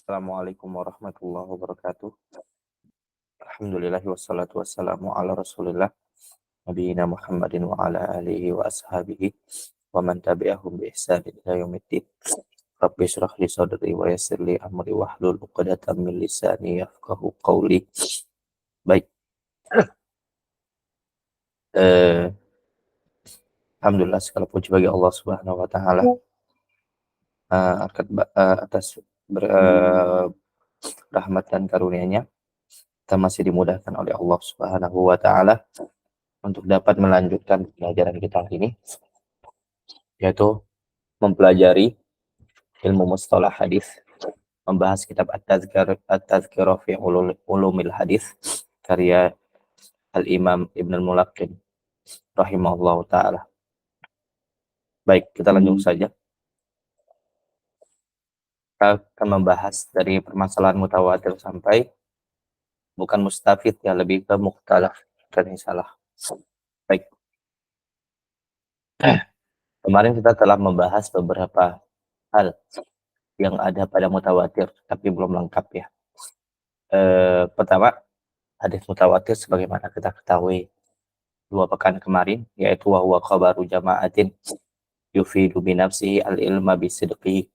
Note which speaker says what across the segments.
Speaker 1: Assalamualaikum warahmatullahi wabarakatuh. Alhamdulillah wassalatu wassalamu ala rasulillah nabiyina Muhammadin wa ala alihi wa ashabihi wa man tabi'ahum bi ihsanin ila yaumiddin. Rabbi shrah li sadri wa yassir li amri wahlul 'uqdatam min lisani yafqahu qawli. Baik. Eh, Alhamdulillah segala puji bagi Allah Subhanahu wa taala atas rahmat dan karunia-Nya. Kita masih dimudahkan oleh Allah Subhanahu wa taala untuk dapat melanjutkan pelajaran kita hari ini, yaitu mempelajari ilmu mustalah hadis, membahas kitab At-Tazkirah fi Ulumil Hadis karya Al-Imam Ibn Al-Mulaqqin rahimahullahu taala. Baik, kita lanjut saja. Kita akan membahas dari permasalahan mutawatir sampai bukan mustafid, ya lebih ke mukhtalaf dan salah. Baik. Kemarin kita telah membahas beberapa hal yang ada pada mutawatir, tapi belum lengkap ya. Pertama, hadis mutawatir sebagaimana kita ketahui 2 pekan kemarin, yaitu wa huwa khabaru jama'atin yufidu binafsihi al-ilma bisidqihi,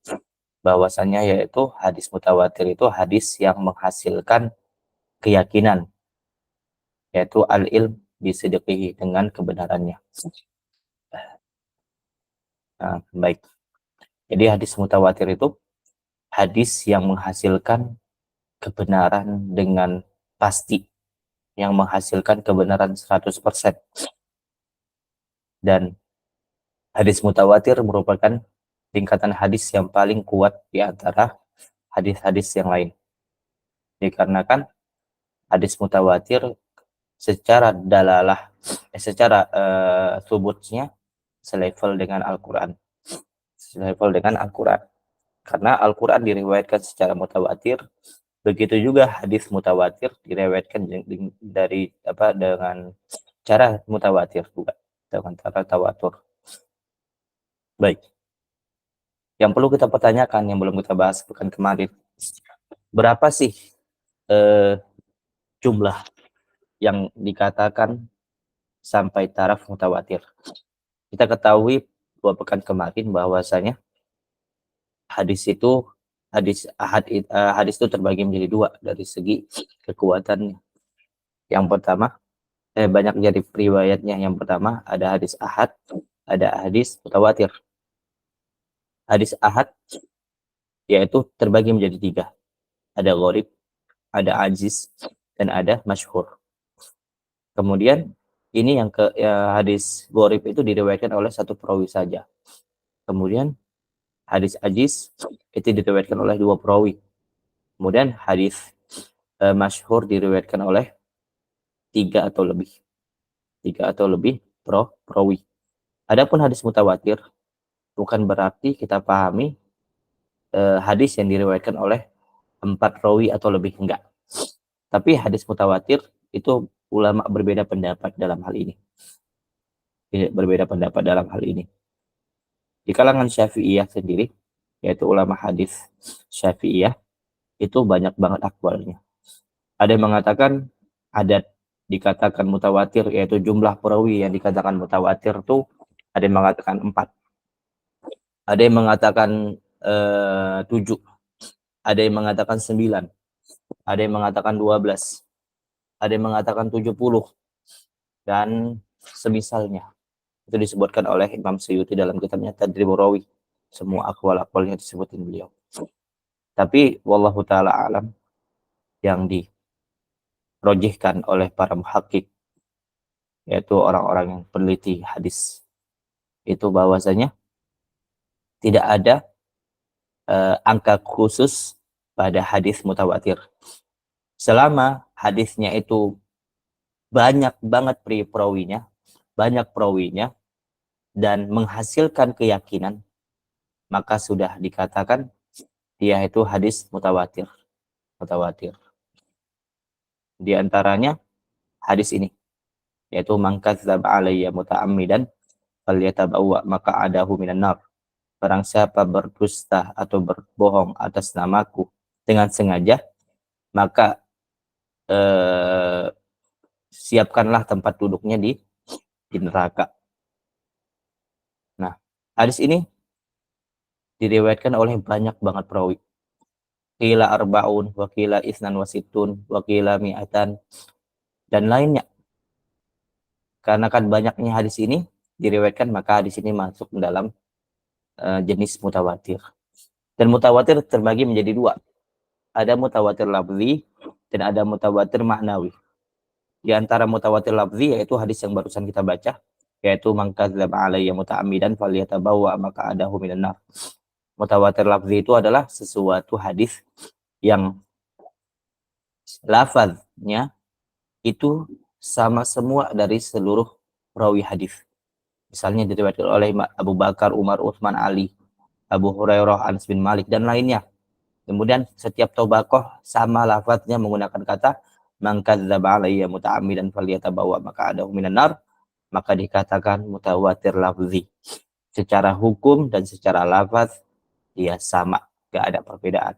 Speaker 1: bahwasannya yaitu hadis mutawatir itu hadis yang menghasilkan keyakinan, yaitu al-ilm bisidqihi, dengan kebenarannya. Nah, baik. Jadi hadis mutawatir itu hadis yang menghasilkan kebenaran dengan pasti, yang menghasilkan kebenaran 100%. Dan hadis mutawatir merupakan tingkatan hadis yang paling kuat di antara hadis-hadis yang lain. Dikarenakan hadis mutawatir secara dalalah, secara subutnya selevel dengan Al-Quran. Selevel dengan Al-Quran. Karena Al-Quran diriwayatkan secara mutawatir, begitu juga hadis mutawatir diriwayatkan dengan cara mutawatir juga, dengan cara tawatur. Baik. Yang perlu kita pertanyakan, yang belum kita bahas pekan kemarin, berapa sih jumlah yang dikatakan sampai taraf mutawatir? Kita ketahui 2 pekan kemarin bahwasanya hadis itu terbagi menjadi 2 dari segi kekuatannya. Yang pertama, banyak dari riwayatnya. Yang pertama ada hadis ahad, ada hadis mutawatir. Hadis ahad yaitu terbagi menjadi 3. Ada gharib, ada aziz, dan ada masyhur. Kemudian ini hadis gharib itu diriwayatkan oleh 1 perawi saja. Kemudian hadis aziz itu diriwayatkan oleh 2 perawi. Kemudian hadis masyhur diriwayatkan oleh 3 atau lebih. 3 atau lebih perawi. Adapun hadis mutawatir bukan berarti kita pahami hadis yang diriwayatkan oleh 4 rawi atau lebih, enggak. Tapi hadis mutawatir itu ulama berbeda pendapat dalam hal ini. Berbeda pendapat dalam hal ini. Di kalangan Syafi'iyah sendiri, yaitu ulama hadis Syafi'iyah, itu banyak banget akwalnya. Ada yang mengatakan dikatakan mutawatir, yaitu jumlah perawi yang dikatakan mutawatir itu ada yang mengatakan 4. Ada yang mengatakan 7. Ada yang mengatakan 9. Ada yang mengatakan 12. Ada yang mengatakan 70. Dan semisalnya. Itu disebutkan oleh Imam Suyuti dalam kitabnya Tadribur Rawi. Semua akwal-akwalnya disebutin beliau. Tapi wallahu ta'ala alam, yang dirojihkan oleh para muhakkik, yaitu orang-orang yang peneliti hadis, itu bahwasanya tidak ada angka khusus pada hadis mutawatir. Selama hadisnya itu banyak banget perawinya, dan menghasilkan keyakinan, maka sudah dikatakan dia itu hadis mutawatir. Di antaranya hadis ini, yaitu man kadzdzaba alayya muta'ammidan falyatabawwa maq'adahu minan nar. Barang siapa berdusta atau berbohong atas namaku dengan sengaja, maka siapkanlah tempat duduknya di neraka. Nah, hadis ini diriwayatkan oleh banyak banget perawi. Qila arbaun, wa qila isnan wasitun, wa qila mi'atan, dan lainnya. Karena kan banyaknya hadis ini diriwayatkan, maka hadis ini masuk dalam jenis mutawatir. Dan mutawatir terbagi menjadi dua. Ada mutawatir lafzi dan ada mutawatir maknawi. Di antara mutawatir lafzi yaitu hadis yang barusan kita baca, yaitu man kadzdzaba alayya muta'ammidan falyatabawwa maq'adahu minan nar. Mutawatir lafzi itu adalah sesuatu hadis yang lafaznya itu sama semua dari seluruh perawi hadis. Misalnya diriwayatkan oleh Abu Bakar, Umar, Utsman, Ali, Abu Hurairah, Anas bin Malik, dan lainnya. Kemudian setiap tobakoh sama lafaznya menggunakan kata man kadzdzaba alayya muta'ammidan falyatabawwa maq'adahu minan nar, maka dikatakan mutawatir lafzi. Secara hukum dan secara lafaz dia sama, tidak ada perbedaan.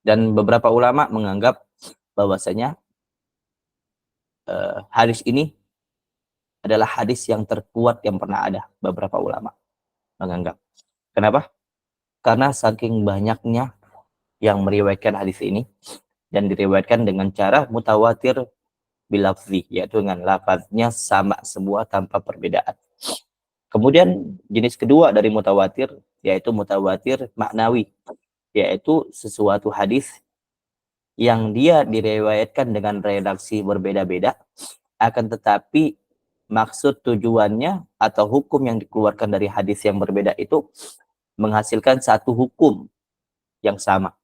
Speaker 1: Dan beberapa ulama menganggap bahwasanya hadis ini adalah hadis yang terkuat yang pernah ada. Beberapa ulama menganggap. Kenapa? Karena saking banyaknya yang meriwayatkan hadis ini dan diriwayatkan dengan cara mutawatir bilafzi, yaitu dengan lafaznya sama semua tanpa perbedaan. Kemudian jenis kedua dari mutawatir yaitu mutawatir maknawi, yaitu sesuatu hadis yang dia diriwayatkan dengan redaksi berbeda-beda, akan tetapi maksud tujuannya atau hukum yang dikeluarkan dari hadis yang berbeda itu menghasilkan satu hukum yang sama.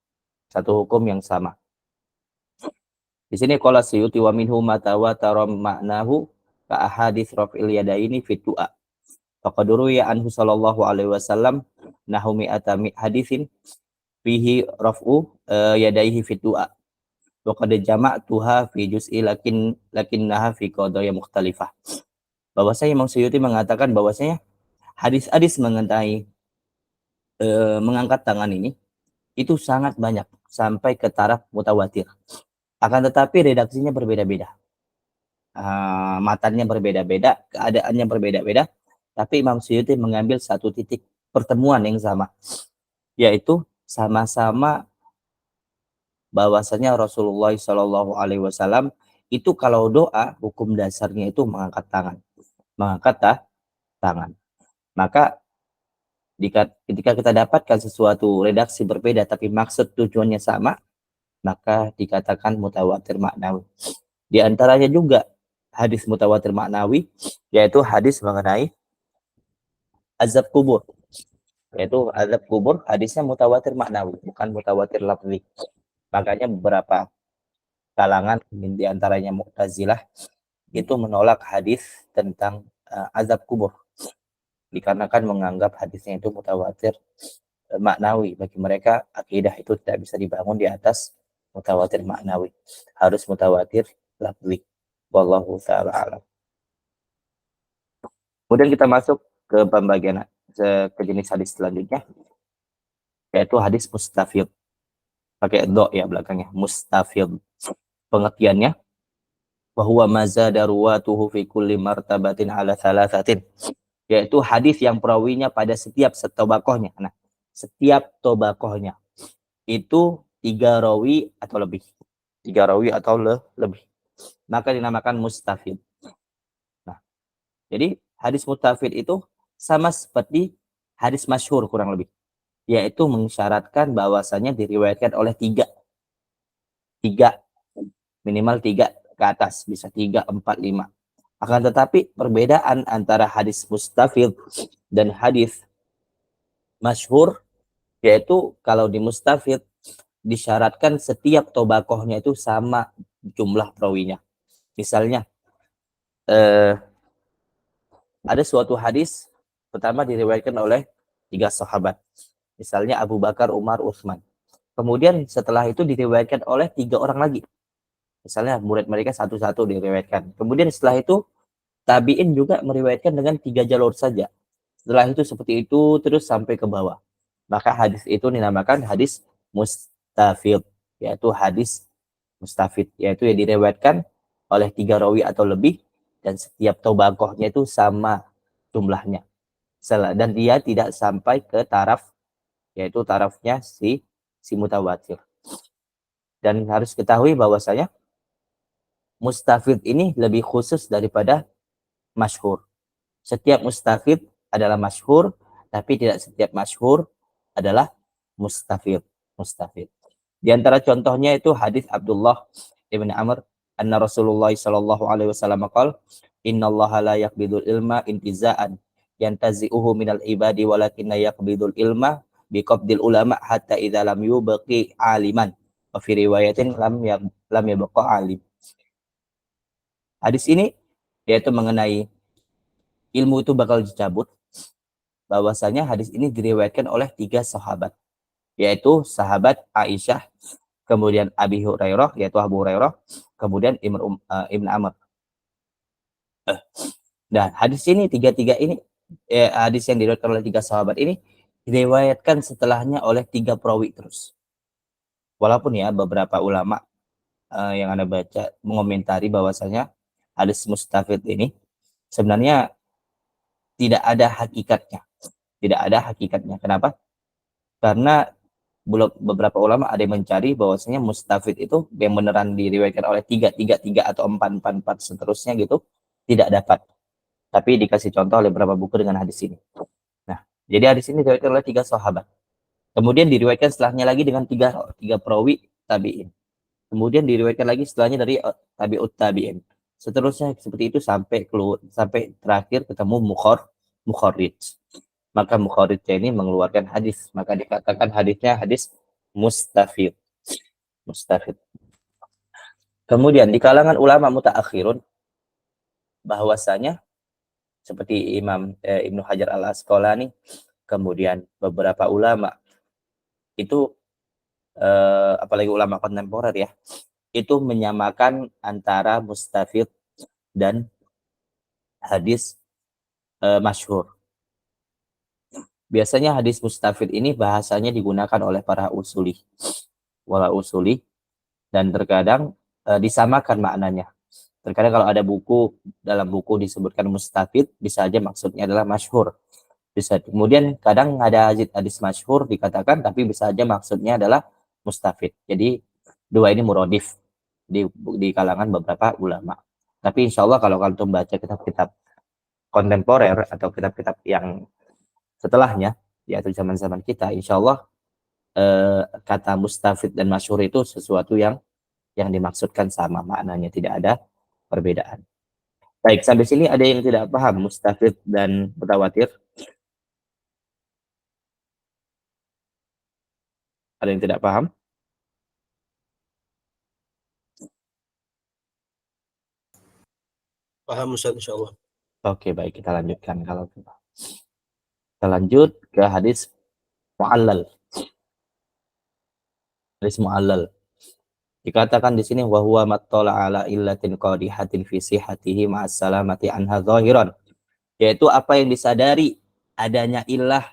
Speaker 1: Satu hukum yang sama. Di sini qala Suyuti wa minhu matawatara ma'nahu ka ahadits raf'il yadaini fi du'a. Faqad ruwiya anhu sallallahu alaihi wasallam nahu mi'ata hadisin fihi raf'u yadaihi fi du'a. Wa qad jama'tuha fi juz'i lakinnaha fi qadaya mukhtalifah. Bahwasanya Imam Suyuti mengatakan bahwasanya hadis-hadis mengenai mengangkat tangan ini itu sangat banyak sampai ke taraf mutawatir. Akan tetapi redaksinya berbeda-beda. Matanya berbeda-beda, keadaannya berbeda-beda, tapi Imam Suyuti mengambil satu titik pertemuan yang sama, yaitu sama-sama bahwasanya Rasulullah Shallallahu Alaihi Wasallam itu kalau doa hukum dasarnya itu mengangkat tangan. Maka ketika kita dapatkan sesuatu redaksi berbeda tapi maksud tujuannya sama, maka dikatakan mutawatir maknawi. Di antaranya juga hadis mutawatir maknawi, yaitu hadis mengenai azab kubur. Yaitu azab kubur, hadisnya mutawatir maknawi, bukan mutawatir lafzi. Makanya beberapa kalangan, di antaranya Mu'tazilah, itu menolak hadis tentang azab kubur. Dikarenakan menganggap hadisnya itu mutawatir maknawi. Bagi mereka, akidah itu tidak bisa dibangun di atas mutawatir maknawi. Harus mutawatir lafzi. Wallahu ta'ala alam. Kemudian kita masuk ke pembagian ke jenis hadis selanjutnya, yaitu hadis mustafid. Pakai do ya belakangnya, mustafid. Pengertiannya, bahwa mazada ruwatuhu fi kulli martabatin ala thalathatin, yaitu hadis yang perawinya pada setiap tobakohnya. Nah, setiap tobakohnya itu 3 rawi atau lebih. 3 rawi atau lebih. Maka dinamakan mustafid. Nah, jadi hadis mustafid itu sama seperti hadis masyhur kurang lebih, yaitu mensyaratkan bahwasanya diriwayatkan oleh 3, minimal 3 ke atas, bisa 3, 4, 5. Akan tetapi perbedaan antara hadis mustafid dan hadis masyhur, yaitu kalau di mustafid disyaratkan setiap tobakohnya itu sama jumlah perawinya. Misalnya ada suatu hadis pertama diriwayatkan oleh 3 sahabat. Misalnya Abu Bakar, Umar, Utsman. Kemudian setelah itu diriwayatkan oleh 3 orang lagi. Misalnya murid mereka satu-satu diriwayatkan. Kemudian setelah itu tabi'in juga meriwayatkan dengan 3 jalur saja. Setelah itu seperti itu terus sampai ke bawah. maka hadis itu dinamakan hadis mustafid, yaitu hadis mustafid, yaitu yang diriwayatkan oleh 3 rawi atau lebih dan setiap tobakohnya itu sama jumlahnya. Dan dia tidak sampai ke taraf, yaitu tarafnya si mutawatir. Dan harus ketahui bahwasanya mustafid ini lebih khusus daripada masyhur. Setiap mustafid adalah masyhur, tapi tidak setiap masyhur adalah mustafid. Mustafid. Di antara contohnya itu hadis Abdullah ibn Amr, anna Rasulullah sallallahu alaihi wasallam qala, innallaha la yaqbidul ilma intiza'an yantazi'uhu minal ibadi walakinna yaqbidul ilma biqabdil ulama hatta idza lam yubqi aliman. Wa fi riwayatin lam yabqa alim. Hadis ini yaitu mengenai ilmu itu bakal dicabut. Bahwasanya hadis ini diriwayatkan oleh 3 sahabat, yaitu sahabat Aisyah, kemudian Abi Hurairah, yaitu Abu Hurairah, kemudian Ibn Amr. Dan hadis ini, tiga-tiga ini, hadis yang diriwayatkan oleh 3 sahabat ini, diriwayatkan setelahnya oleh 3 perawi terus. Walaupun ya beberapa ulama yang Anda baca mengomentari bahwasanya hadis mustafid ini sebenarnya tidak ada hakikatnya. Tidak ada hakikatnya. Kenapa? Karena beberapa ulama ada yang mencari bahwasanya mustafid itu yang beneran diriwayatkan oleh 3 atau 4 seterusnya gitu, tidak dapat. Tapi dikasih contoh oleh beberapa buku dengan hadis ini. Nah, jadi hadis ini diriwayatkan oleh 3 sahabat. Kemudian diriwayatkan setelahnya lagi dengan tiga perawi tabi'in. Kemudian diriwayatkan lagi setelahnya dari tabi'ut tabi'in. Seterusnya seperti itu sampai terakhir ketemu mukharrij. Maka mukharrijnya ini mengeluarkan hadis, maka dikatakan hadisnya hadis mustafid. Mustafid. Kemudian di kalangan ulama mutaakhirun bahwasanya seperti Ibnu Hajar Al-Asqalani, kemudian beberapa ulama itu apalagi ulama kontemporer ya, itu menyamakan antara mustafid dan hadis masyhur. Biasanya hadis mustafid ini bahasanya digunakan oleh para usuli, wala usuli, dan terkadang disamakan maknanya. Terkadang kalau ada dalam buku disebutkan mustafid, bisa aja maksudnya adalah masyhur. Bisa. Kemudian kadang ada hadis masyhur dikatakan, tapi bisa aja maksudnya adalah mustafid. Jadi dua ini muradif di kalangan beberapa ulama. Tapi insya Allah kalau kalian membaca kitab-kitab kontemporer atau kitab-kitab yang setelahnya, yaitu zaman-zaman kita, insya Allah kata mustafid dan masyhur itu sesuatu yang dimaksudkan sama maknanya, tidak ada perbedaan. Baik, sampai sini ada yang tidak paham mustafid dan mutawatir? Ada yang tidak paham?
Speaker 2: Paham Ustaz, insyaallah.
Speaker 1: Oke, baik, kita lanjutkan. Kalau kita lanjut ke hadis mu'allal. Hadis mu'allal. Dikatakan di sini wa huwa mattala ala illatin qadihatin fi sihhatihi ma'as salamati anha zahiran. Yaitu apa yang disadari adanya illah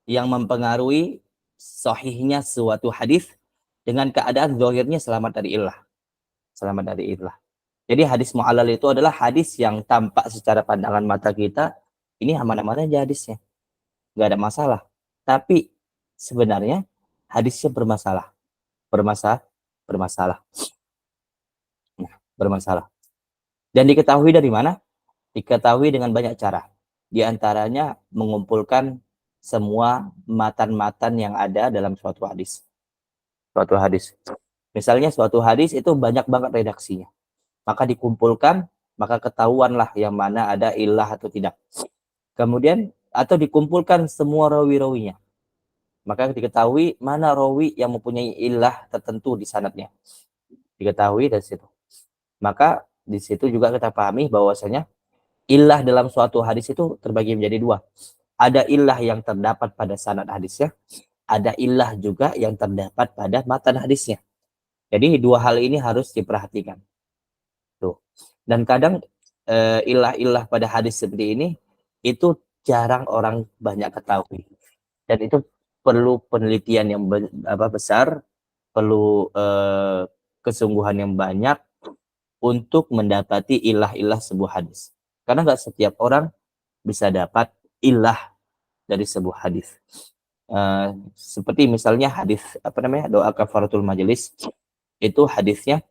Speaker 1: yang mempengaruhi sahihnya suatu hadis dengan keadaan zahirnya selamat dari illah. Selamat dari illah. Jadi hadis mu'allal itu adalah hadis yang tampak secara pandangan mata kita ini aman-aman aja hadisnya, nggak ada masalah. Tapi sebenarnya hadisnya bermasalah. Bermasalah. Nah, bermasalah. Dan diketahui dari mana? Diketahui dengan banyak cara. Di antaranya mengumpulkan semua matan-matan yang ada dalam suatu hadis. Suatu hadis. Misalnya suatu hadis itu banyak banget redaksinya. Maka dikumpulkan, maka ketahuanlah yang mana ada illah atau tidak. Kemudian atau dikumpulkan semua rawi-rawinya. Maka diketahui mana rawi yang mempunyai illah tertentu di sanadnya. Diketahui dari situ. Maka di situ juga kita pahami bahwasanya illah dalam suatu hadis itu terbagi menjadi 2. Ada illah yang terdapat pada sanad hadisnya, ada illah juga yang terdapat pada matan hadisnya. Jadi 2 hal ini harus diperhatikan. Tuh. Dan kadang illah-illah pada hadis seperti ini itu jarang orang banyak ketahui. Dan itu perlu penelitian yang besar, perlu kesungguhan yang banyak untuk mendapati ilah-ilah sebuah hadis. Karena nggak setiap orang bisa dapat ilah dari sebuah hadis. Seperti misalnya hadis doa kafaratul majelis, itu hadisnya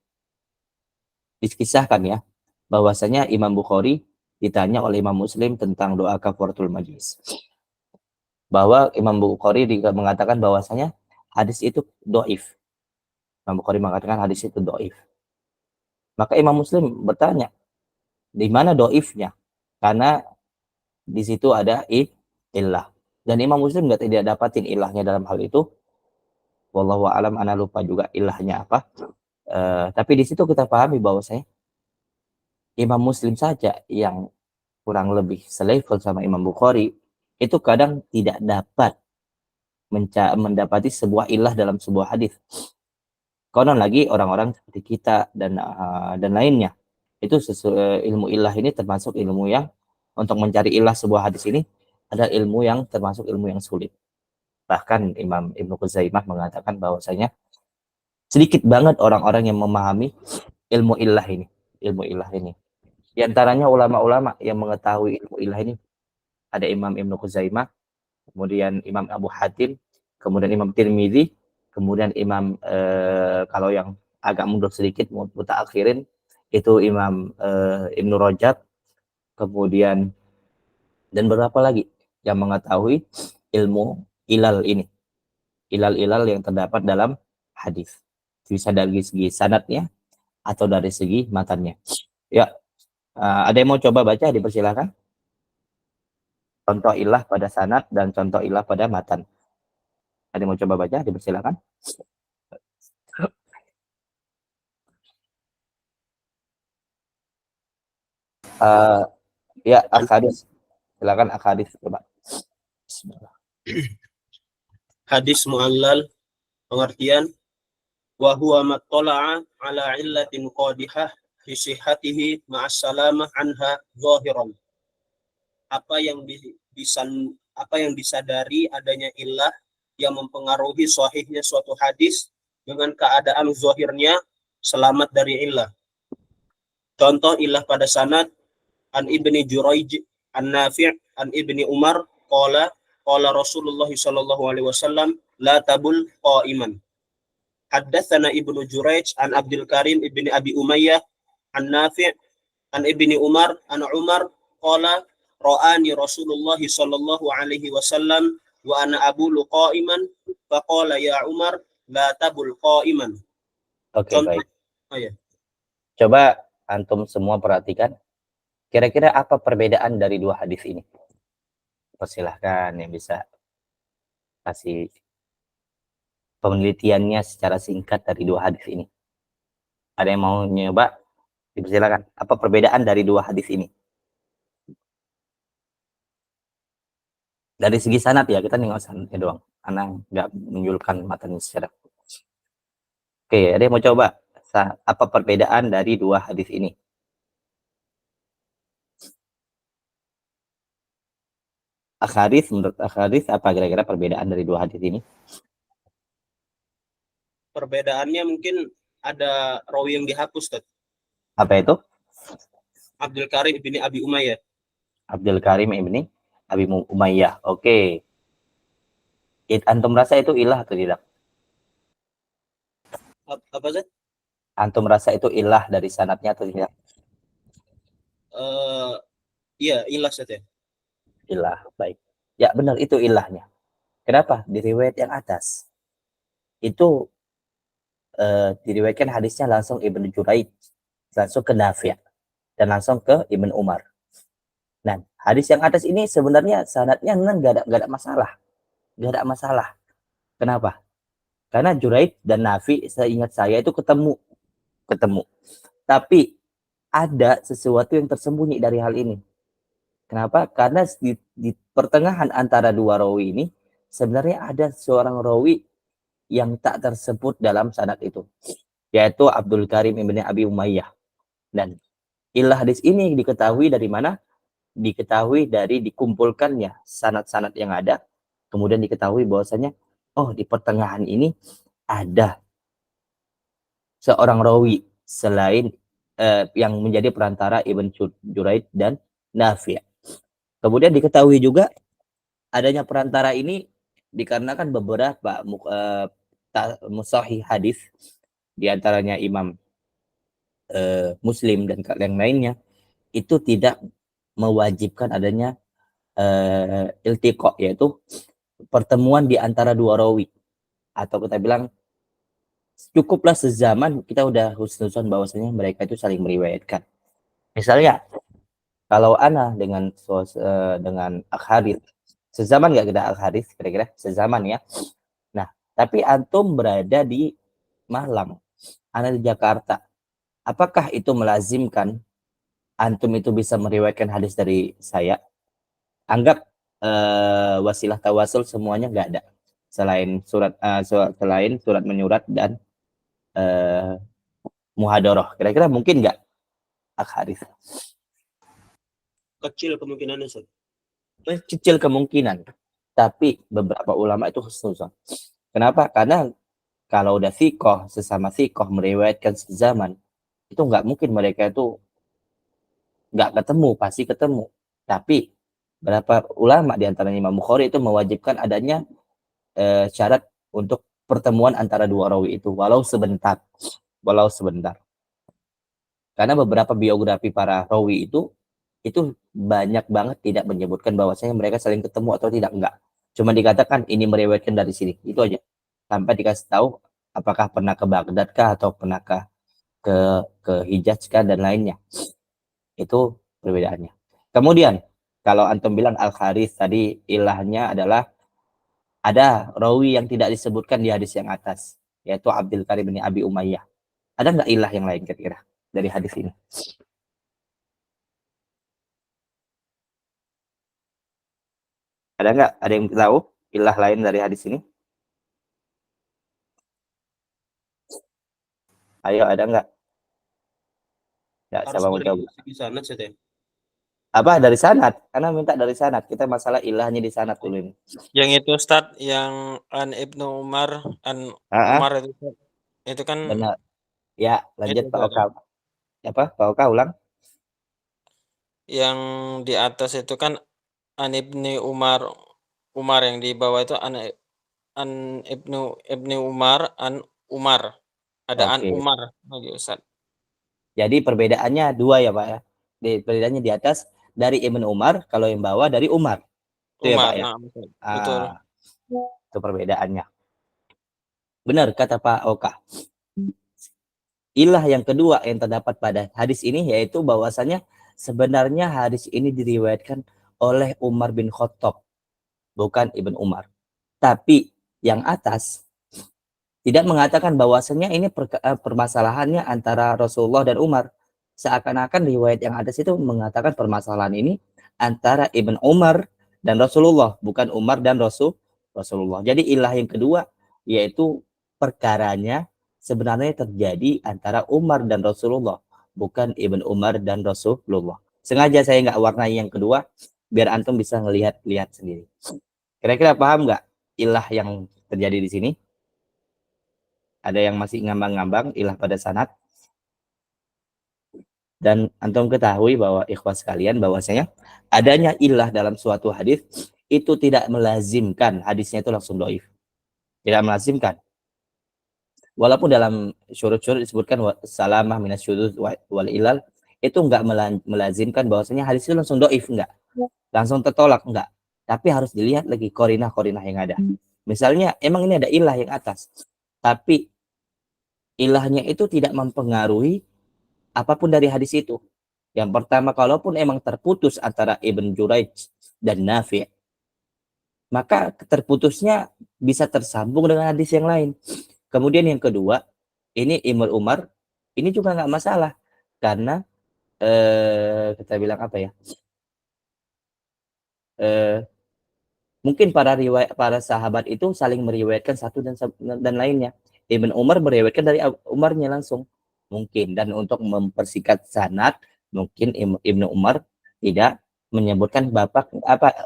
Speaker 1: dikisahkan ya, bahwasanya Imam Bukhari ditanya oleh Imam Muslim tentang doa kafaratul majelis, bahwa Imam Bukhari mengatakan bahwasanya hadis itu doif. Imam Bukhari mengatakan hadis itu doif. Maka Imam Muslim bertanya, di mana doifnya? Karena di situ ada ilah. Dan Imam Muslim tidak dapatin ilahnya dalam hal itu. Wallahu a'lam, ana lupa juga ilahnya apa. Tapi di situ kita pahami bahwasanya Imam Muslim saja yang kurang lebih selevel sama Imam Bukhari itu kadang tidak dapat mendapati sebuah ilah dalam sebuah hadis. Konon lagi orang-orang seperti kita dan lainnya itu ilmu ilah ini termasuk ilmu yang untuk mencari ilah sebuah hadis ini ada ilmu yang termasuk ilmu yang sulit. Bahkan Imam Ibnu Khuzaimah mengatakan bahwasanya sedikit banget orang-orang yang memahami ilmu ilah ini. Di antaranya ulama-ulama yang mengetahui ilmu ilah ini ada Imam Ibnu Khuzaimah, kemudian Imam Abu Hatim, kemudian Imam Tirmidzi, kemudian Imam kalau yang agak mundur sedikit mutaakhirin itu Imam Ibnu Rajab, kemudian dan beberapa lagi yang mengetahui ilmu ilal ini. Ilal-ilal yang terdapat dalam hadis. Bisa dari segi sanadnya atau dari segi matannya. Ya, ada yang mau coba baca, dipersilakan. Contoh ilah pada sanad dan contoh ilah pada matan. Ada yang mau coba baca, dipersilakan. Ya, Akhadis. Silakan Akhadis coba. Bismillah.
Speaker 2: Hadis mu'allal, pengertian wa huwa mattala'a ala illatin qadihah fi sihhatihi ma'as salamah anha zahiran. Apa yang disadari adanya illah yang mempengaruhi sahihnya suatu hadis dengan keadaan zahirnya selamat dari illah. Contoh ilah pada sanad an Ibni Juraij an Nafi' an Ibni Umar qala Rasulullah sallallahu alaihi wasallam la tabul qa'iman. Haddatsana Ibnu Juraij an Abdul Karim ibni Abi Umayyah an Nafi' an Ibni Umar an Umar qala ra'ani Rasulullah sallallahu alaihi wasallam wa ana abulu qa'iman faqala ya Umar la tabul qa'iman.
Speaker 1: Oke, baik. Coba antum semua perhatikan kira-kira apa perbedaan dari dua hadis ini. Persilahkan yang bisa kasih penelitiannya secara singkat dari dua hadis ini. Ada yang mau nyoba? Dipersilakan. Apa perbedaan dari dua hadis ini? Dari segi sanad ya, kita nengok sanadnya doang. Karena nggak menunjukkan matanya secara. Oke, ada yang mau coba? Apa perbedaan dari dua hadis ini? Akhadis, menurut Akhadis, apa kira-kira perbedaan dari dua hadis ini?
Speaker 2: Perbedaannya mungkin ada rawi yang dihapus, Tad.
Speaker 1: Apa itu?
Speaker 2: Abdul Karim ibni Abi Umayyah.
Speaker 1: Abdul Karim ibni Abi Umayyah. Oke. Antum rasa itu ilah atau tidak?
Speaker 2: Apa Zat?
Speaker 1: Antum rasa itu ilah dari sanadnya atau tidak?
Speaker 2: Iya, ilah saja.
Speaker 1: Ilah, baik. Ya benar, itu ilahnya. Kenapa? Di riwayat yang atas. Itu diriwayatkan hadisnya langsung Ibnu Juraij, langsung ke Nafi' dan langsung ke Ibnu Umar. Nah, hadis yang atas ini sebenarnya sanadnya nggak ada masalah. Nggak ada masalah. Kenapa? Karena Juraij dan Nafi' seingat saya itu ketemu. Tapi ada sesuatu yang tersembunyi dari hal ini. Kenapa? Karena di pertengahan antara dua rawi ini sebenarnya ada seorang rawi yang tak tersebut dalam sanad itu, yaitu Abdul Karim ibni Abi Umayyah. Dan ilah hadis ini diketahui dari mana? Diketahui dari dikumpulkannya sanad-sanad yang ada kemudian diketahui bahwasanya oh di pertengahan ini ada seorang rawi selain yang menjadi perantara Ibn Juraid dan Nafi'. Kemudian diketahui juga adanya perantara ini dikarenakan beberapa musahih hadis di antaranya Imam Muslim dan yang lainnya itu tidak mewajibkan adanya iltiqa, yaitu pertemuan di antara dua rawi, atau kita bilang cukuplah sezaman kita udah husnuzon bahwasanya mereka itu saling meriwayatkan. Misalnya kalau ana dengan Al-Harith sezaman nggak kita Al-Harith, kira-kira sezaman ya. Nah, tapi antum berada di Malang, ana di Jakarta, apakah itu melazimkan antum itu bisa meriwayatkan hadis dari saya? Anggap wasilah tawasul semuanya nggak ada selain selain surat menyurat dan muhadharah. Kira-kira mungkin nggak, Ak Harith?
Speaker 2: Kecil kemungkinannya, Ustaz.
Speaker 1: Kecil kemungkinan, tapi beberapa ulama itu husnuzon. Kenapa? Karena kalau udah sikoh, sesama sikoh meriwayatkan sezaman, itu nggak mungkin mereka itu nggak ketemu, pasti ketemu. Tapi berapa ulama di antaranya Imam Bukhari itu mewajibkan adanya syarat untuk pertemuan antara dua rawi itu, walau sebentar. Karena beberapa biografi para rawi itu banyak banget tidak menyebutkan bahwasanya mereka saling ketemu atau tidak, enggak. Cuma dikatakan ini meriwayatkan dari sini, itu aja. Tanpa dikasih tahu apakah pernah ke Baghdad kah atau pernah ke Hijaz kah dan lainnya. Itu perbedaannya. Kemudian kalau antum bilang Al-Kharith tadi ilahnya adalah ada rawi yang tidak disebutkan di hadis yang atas, yaitu Abdul Karim bin Abi Umayyah. Ada nggak ilah yang lain kira-kira dari hadis ini? Ada nggak? Ada yang tahu ilah lain dari hadis ini? Ayo, ada nggak? Ya,
Speaker 2: Harus
Speaker 1: siapa mau
Speaker 2: dari
Speaker 1: jawab?
Speaker 2: segi sanad, Ustaz, ya.
Speaker 1: Apa dari sanad? Karena minta dari sanad. Kita masalah ilahnya di sanad dulu ini.
Speaker 3: Yang itu Ustaz, yang an Ibnu Umar, an
Speaker 1: Ah,
Speaker 3: Umar itu kan
Speaker 1: benar. Ya, lanjut
Speaker 3: itu
Speaker 1: Pak
Speaker 3: Ustaz,
Speaker 1: Oka. Apa? Pak Oka ulang.
Speaker 3: yang di atas itu kan an Ibni Umar, Umar yang di bawah itu an Ibnu Umar, an Umar. Ada an
Speaker 1: Oke.
Speaker 3: Umar lagi Ustaz.
Speaker 1: Jadi perbedaannya dua ya, Pak ya. Perbedaannya di atas dari Ibn Umar, kalau yang bawah dari Umar. Itu ya, Pak
Speaker 3: Umar,
Speaker 1: ya.
Speaker 3: nah, betul. Betul.
Speaker 1: Ah, itu perbedaannya. Benar kata Pak Oka. Ilah yang kedua yang terdapat pada hadis ini yaitu bahwasanya sebenarnya hadis ini diriwayatkan oleh Umar bin Khattab, bukan Ibn Umar. Tapi yang atas tidak mengatakan bahwasanya ini permasalahannya antara Rasulullah dan Umar. Seakan-akan riwayat yang atas itu mengatakan permasalahan ini antara Ibn Umar dan Rasulullah, bukan Umar dan Rasulullah. Jadi ilah yang kedua yaitu perkaranya sebenarnya terjadi antara Umar dan Rasulullah, bukan Ibn Umar dan Rasulullah. Sengaja saya nggak warnai yang kedua biar antum bisa ngelihat-lihat sendiri. Kira-kira paham nggak ilah yang terjadi di sini? Ada yang masih ngambang-ngambang ilah pada sanad? Dan antum ketahui bahwa ikhwas sekalian bahwasanya adanya ilah dalam suatu hadis itu tidak melazimkan hadisnya itu langsung doif. Tidak melazimkan. Walaupun dalam syurut-syurut disebutkan salamah minas syudud wal ilal, itu enggak melazimkan bahwasanya hadis itu langsung doif, enggak. Langsung tertolak, enggak. Tapi harus dilihat lagi korinah-korinah yang ada. Misalnya emang ini ada ilah yang atas, tapi ilahnya itu tidak mempengaruhi apapun dari hadis itu. Yang pertama, kalaupun emang terputus antara Ibn Juraij dan Nafi', maka terputusnya bisa tersambung dengan hadis yang lain. Kemudian yang kedua, ini Ibn Umar, ini juga nggak masalah. Karena, kita bilang apa ya, mungkin para sahabat itu saling meriwayatkan satu dan lainnya. Ibn Umar meriwayatkan dari Umarnya langsung. Mungkin. Dan untuk mempersingkat sanad, mungkin Ibnu Umar tidak menyebutkan bapak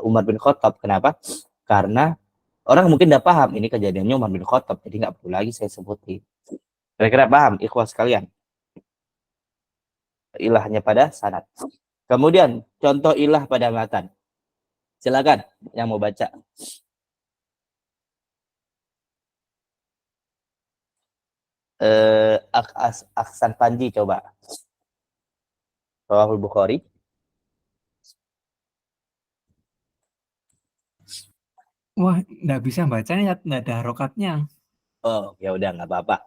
Speaker 1: Umar bin Khattab. Kenapa? Karena Orang mungkin udah paham ini kejadiannya Umar bin Khattab, jadi nggak perlu lagi saya sebutin. Kira-kira paham, ikhwas sekalian? Ilahnya pada sanad. Kemudian contoh ilah pada matan. Silakan yang mau baca. Aksan Panji coba. Rawahul Bukhari.
Speaker 4: Wah, nggak bisa bacanya, nggak ada harokatnya.
Speaker 1: Oh, ya udah nggak apa-apa.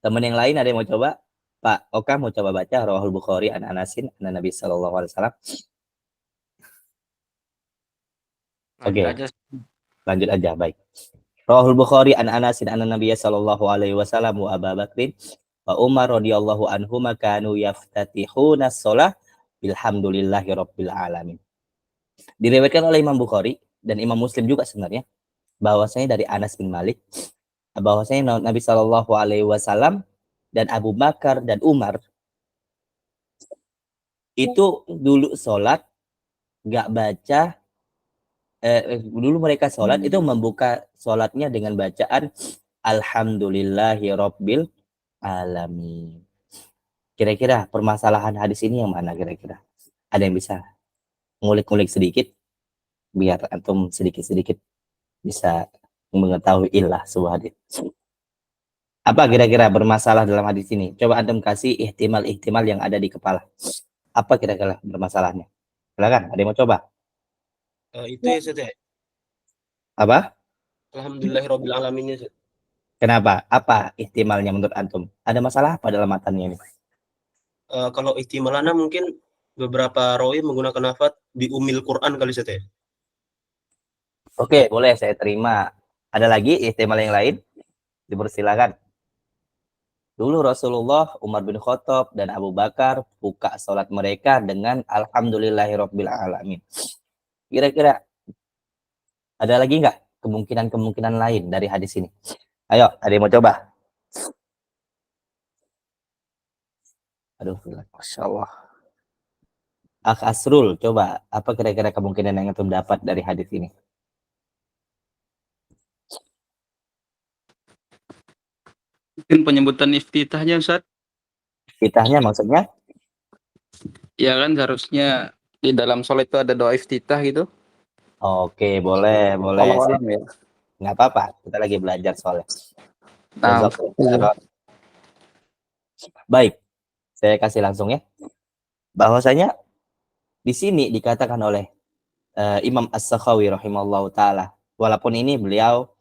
Speaker 1: Temen yang lain ada yang mau coba? Pak Oka mau coba baca Rawahul Bukhari an Anasin an Nabi sallallahu alaihi wasallam. Oke.
Speaker 3: Lanjut aja.
Speaker 1: Lanjut aja, baik. Rawahul Bukhari an Anasin an Nabi sallallahu alaihi wasallam wa Abu Bakrin wa Umar radhiyallahu anhuma kanu yaftatihuna shalah bilhamdulillahi rabbil alamin. Diriwayatkan oleh Imam Bukhari dan Imam Muslim juga sebenarnya bahwasanya dari Anas bin Malik bahwasanya Nabi sallallahu alaihi wasallam dan Abu Bakar dan Umar itu dulu sholat nggak baca dulu mereka sholat itu membuka sholatnya dengan bacaan Alhamdulillahi Rabbil Alamin. Kira-kira permasalahan hadis ini yang mana kira-kira? Ada yang bisa ngulik-ngulik sedikit biar antum sedikit-sedikit bisa mengetahui ilah sebuah hadis. Apa kira-kira bermasalah dalam hadis ini? Coba antum kasih ihtimal-ihtimal yang ada di kepala. Apa kira-kira bermasalahnya? Silakan, ada yang mau coba?
Speaker 2: Itu ya Ustaz ya.
Speaker 1: Apa?
Speaker 2: Alhamdulillahirabbil alamin ya Ustaz.
Speaker 1: Kenapa? Apa ihtimalnya menurut antum? Ada masalah apa dalam matannya ini?
Speaker 2: Kalau ihtimalana mungkin beberapa rawi menggunakan lafaz bi umil Quran kali Ustaz ya.
Speaker 1: Oke, boleh saya terima. Ada lagi ihtimal yang lain? Dipersilakan. Dulu Rasulullah, Umar bin Khattab, dan Abu Bakar buka sholat mereka dengan Alhamdulillahirabbil alamin. Kira-kira ada lagi nggak kemungkinan-kemungkinan lain dari hadis ini? Ayo, ada yang mau coba? Aduh, Masya Allah. Akh Asrul, coba. Apa kira-kira kemungkinan yang antum dapat dari hadis ini?
Speaker 5: Mungkin penyebutan iftitahnya Ustaz.
Speaker 1: Iftitahnya maksudnya?
Speaker 5: Ya kan seharusnya di dalam sholat itu ada doa iftitah gitu.
Speaker 1: Oke, boleh.
Speaker 5: Allah alam ya.
Speaker 1: Nggak apa-apa, kita lagi belajar soalnya.
Speaker 5: Nah,
Speaker 1: baik, saya kasih langsung ya. Bahwasanya di sini dikatakan oleh Imam As-Sakhawi rahimahullah ta'ala, walaupun ini beliau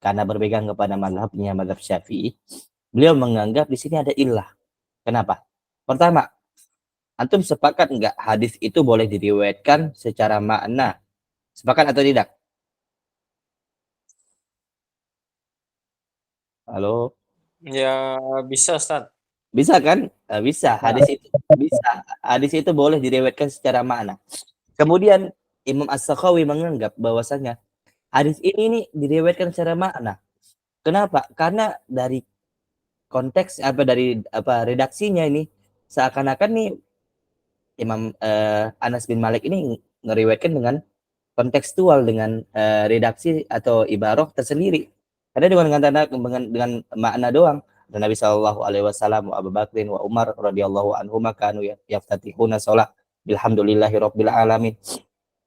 Speaker 1: karena berpegang kepada mazhabnya mazhab Syafi'i, beliau menganggap di sini ada illah. Kenapa? Pertama, antum sepakat nggak hadis itu boleh diriwayatkan secara makna? Sepakat atau tidak? Halo?
Speaker 3: Ya bisa Ustaz.
Speaker 1: Bisa kan? Bisa. Hadis itu boleh diriwayatkan secara makna. Kemudian Imam As-Sakhawi menganggap bahwasanya hadis ini nih diriwayatkan secara makna. Kenapa? Karena dari konteks redaksinya ini seakan-akan nih Imam Anas bin Malik ini ngeriwayatkan dengan kontekstual dengan redaksi atau ibarah tersendiri. Karena dengan makna doang. Dan Nabi Shallallahu Alaihi Wasallam, Abu Bakrin, wa Umar radhiyallahu anhuma kanu yaftatihuna sholat bilhamdulillahi rabbil alamin.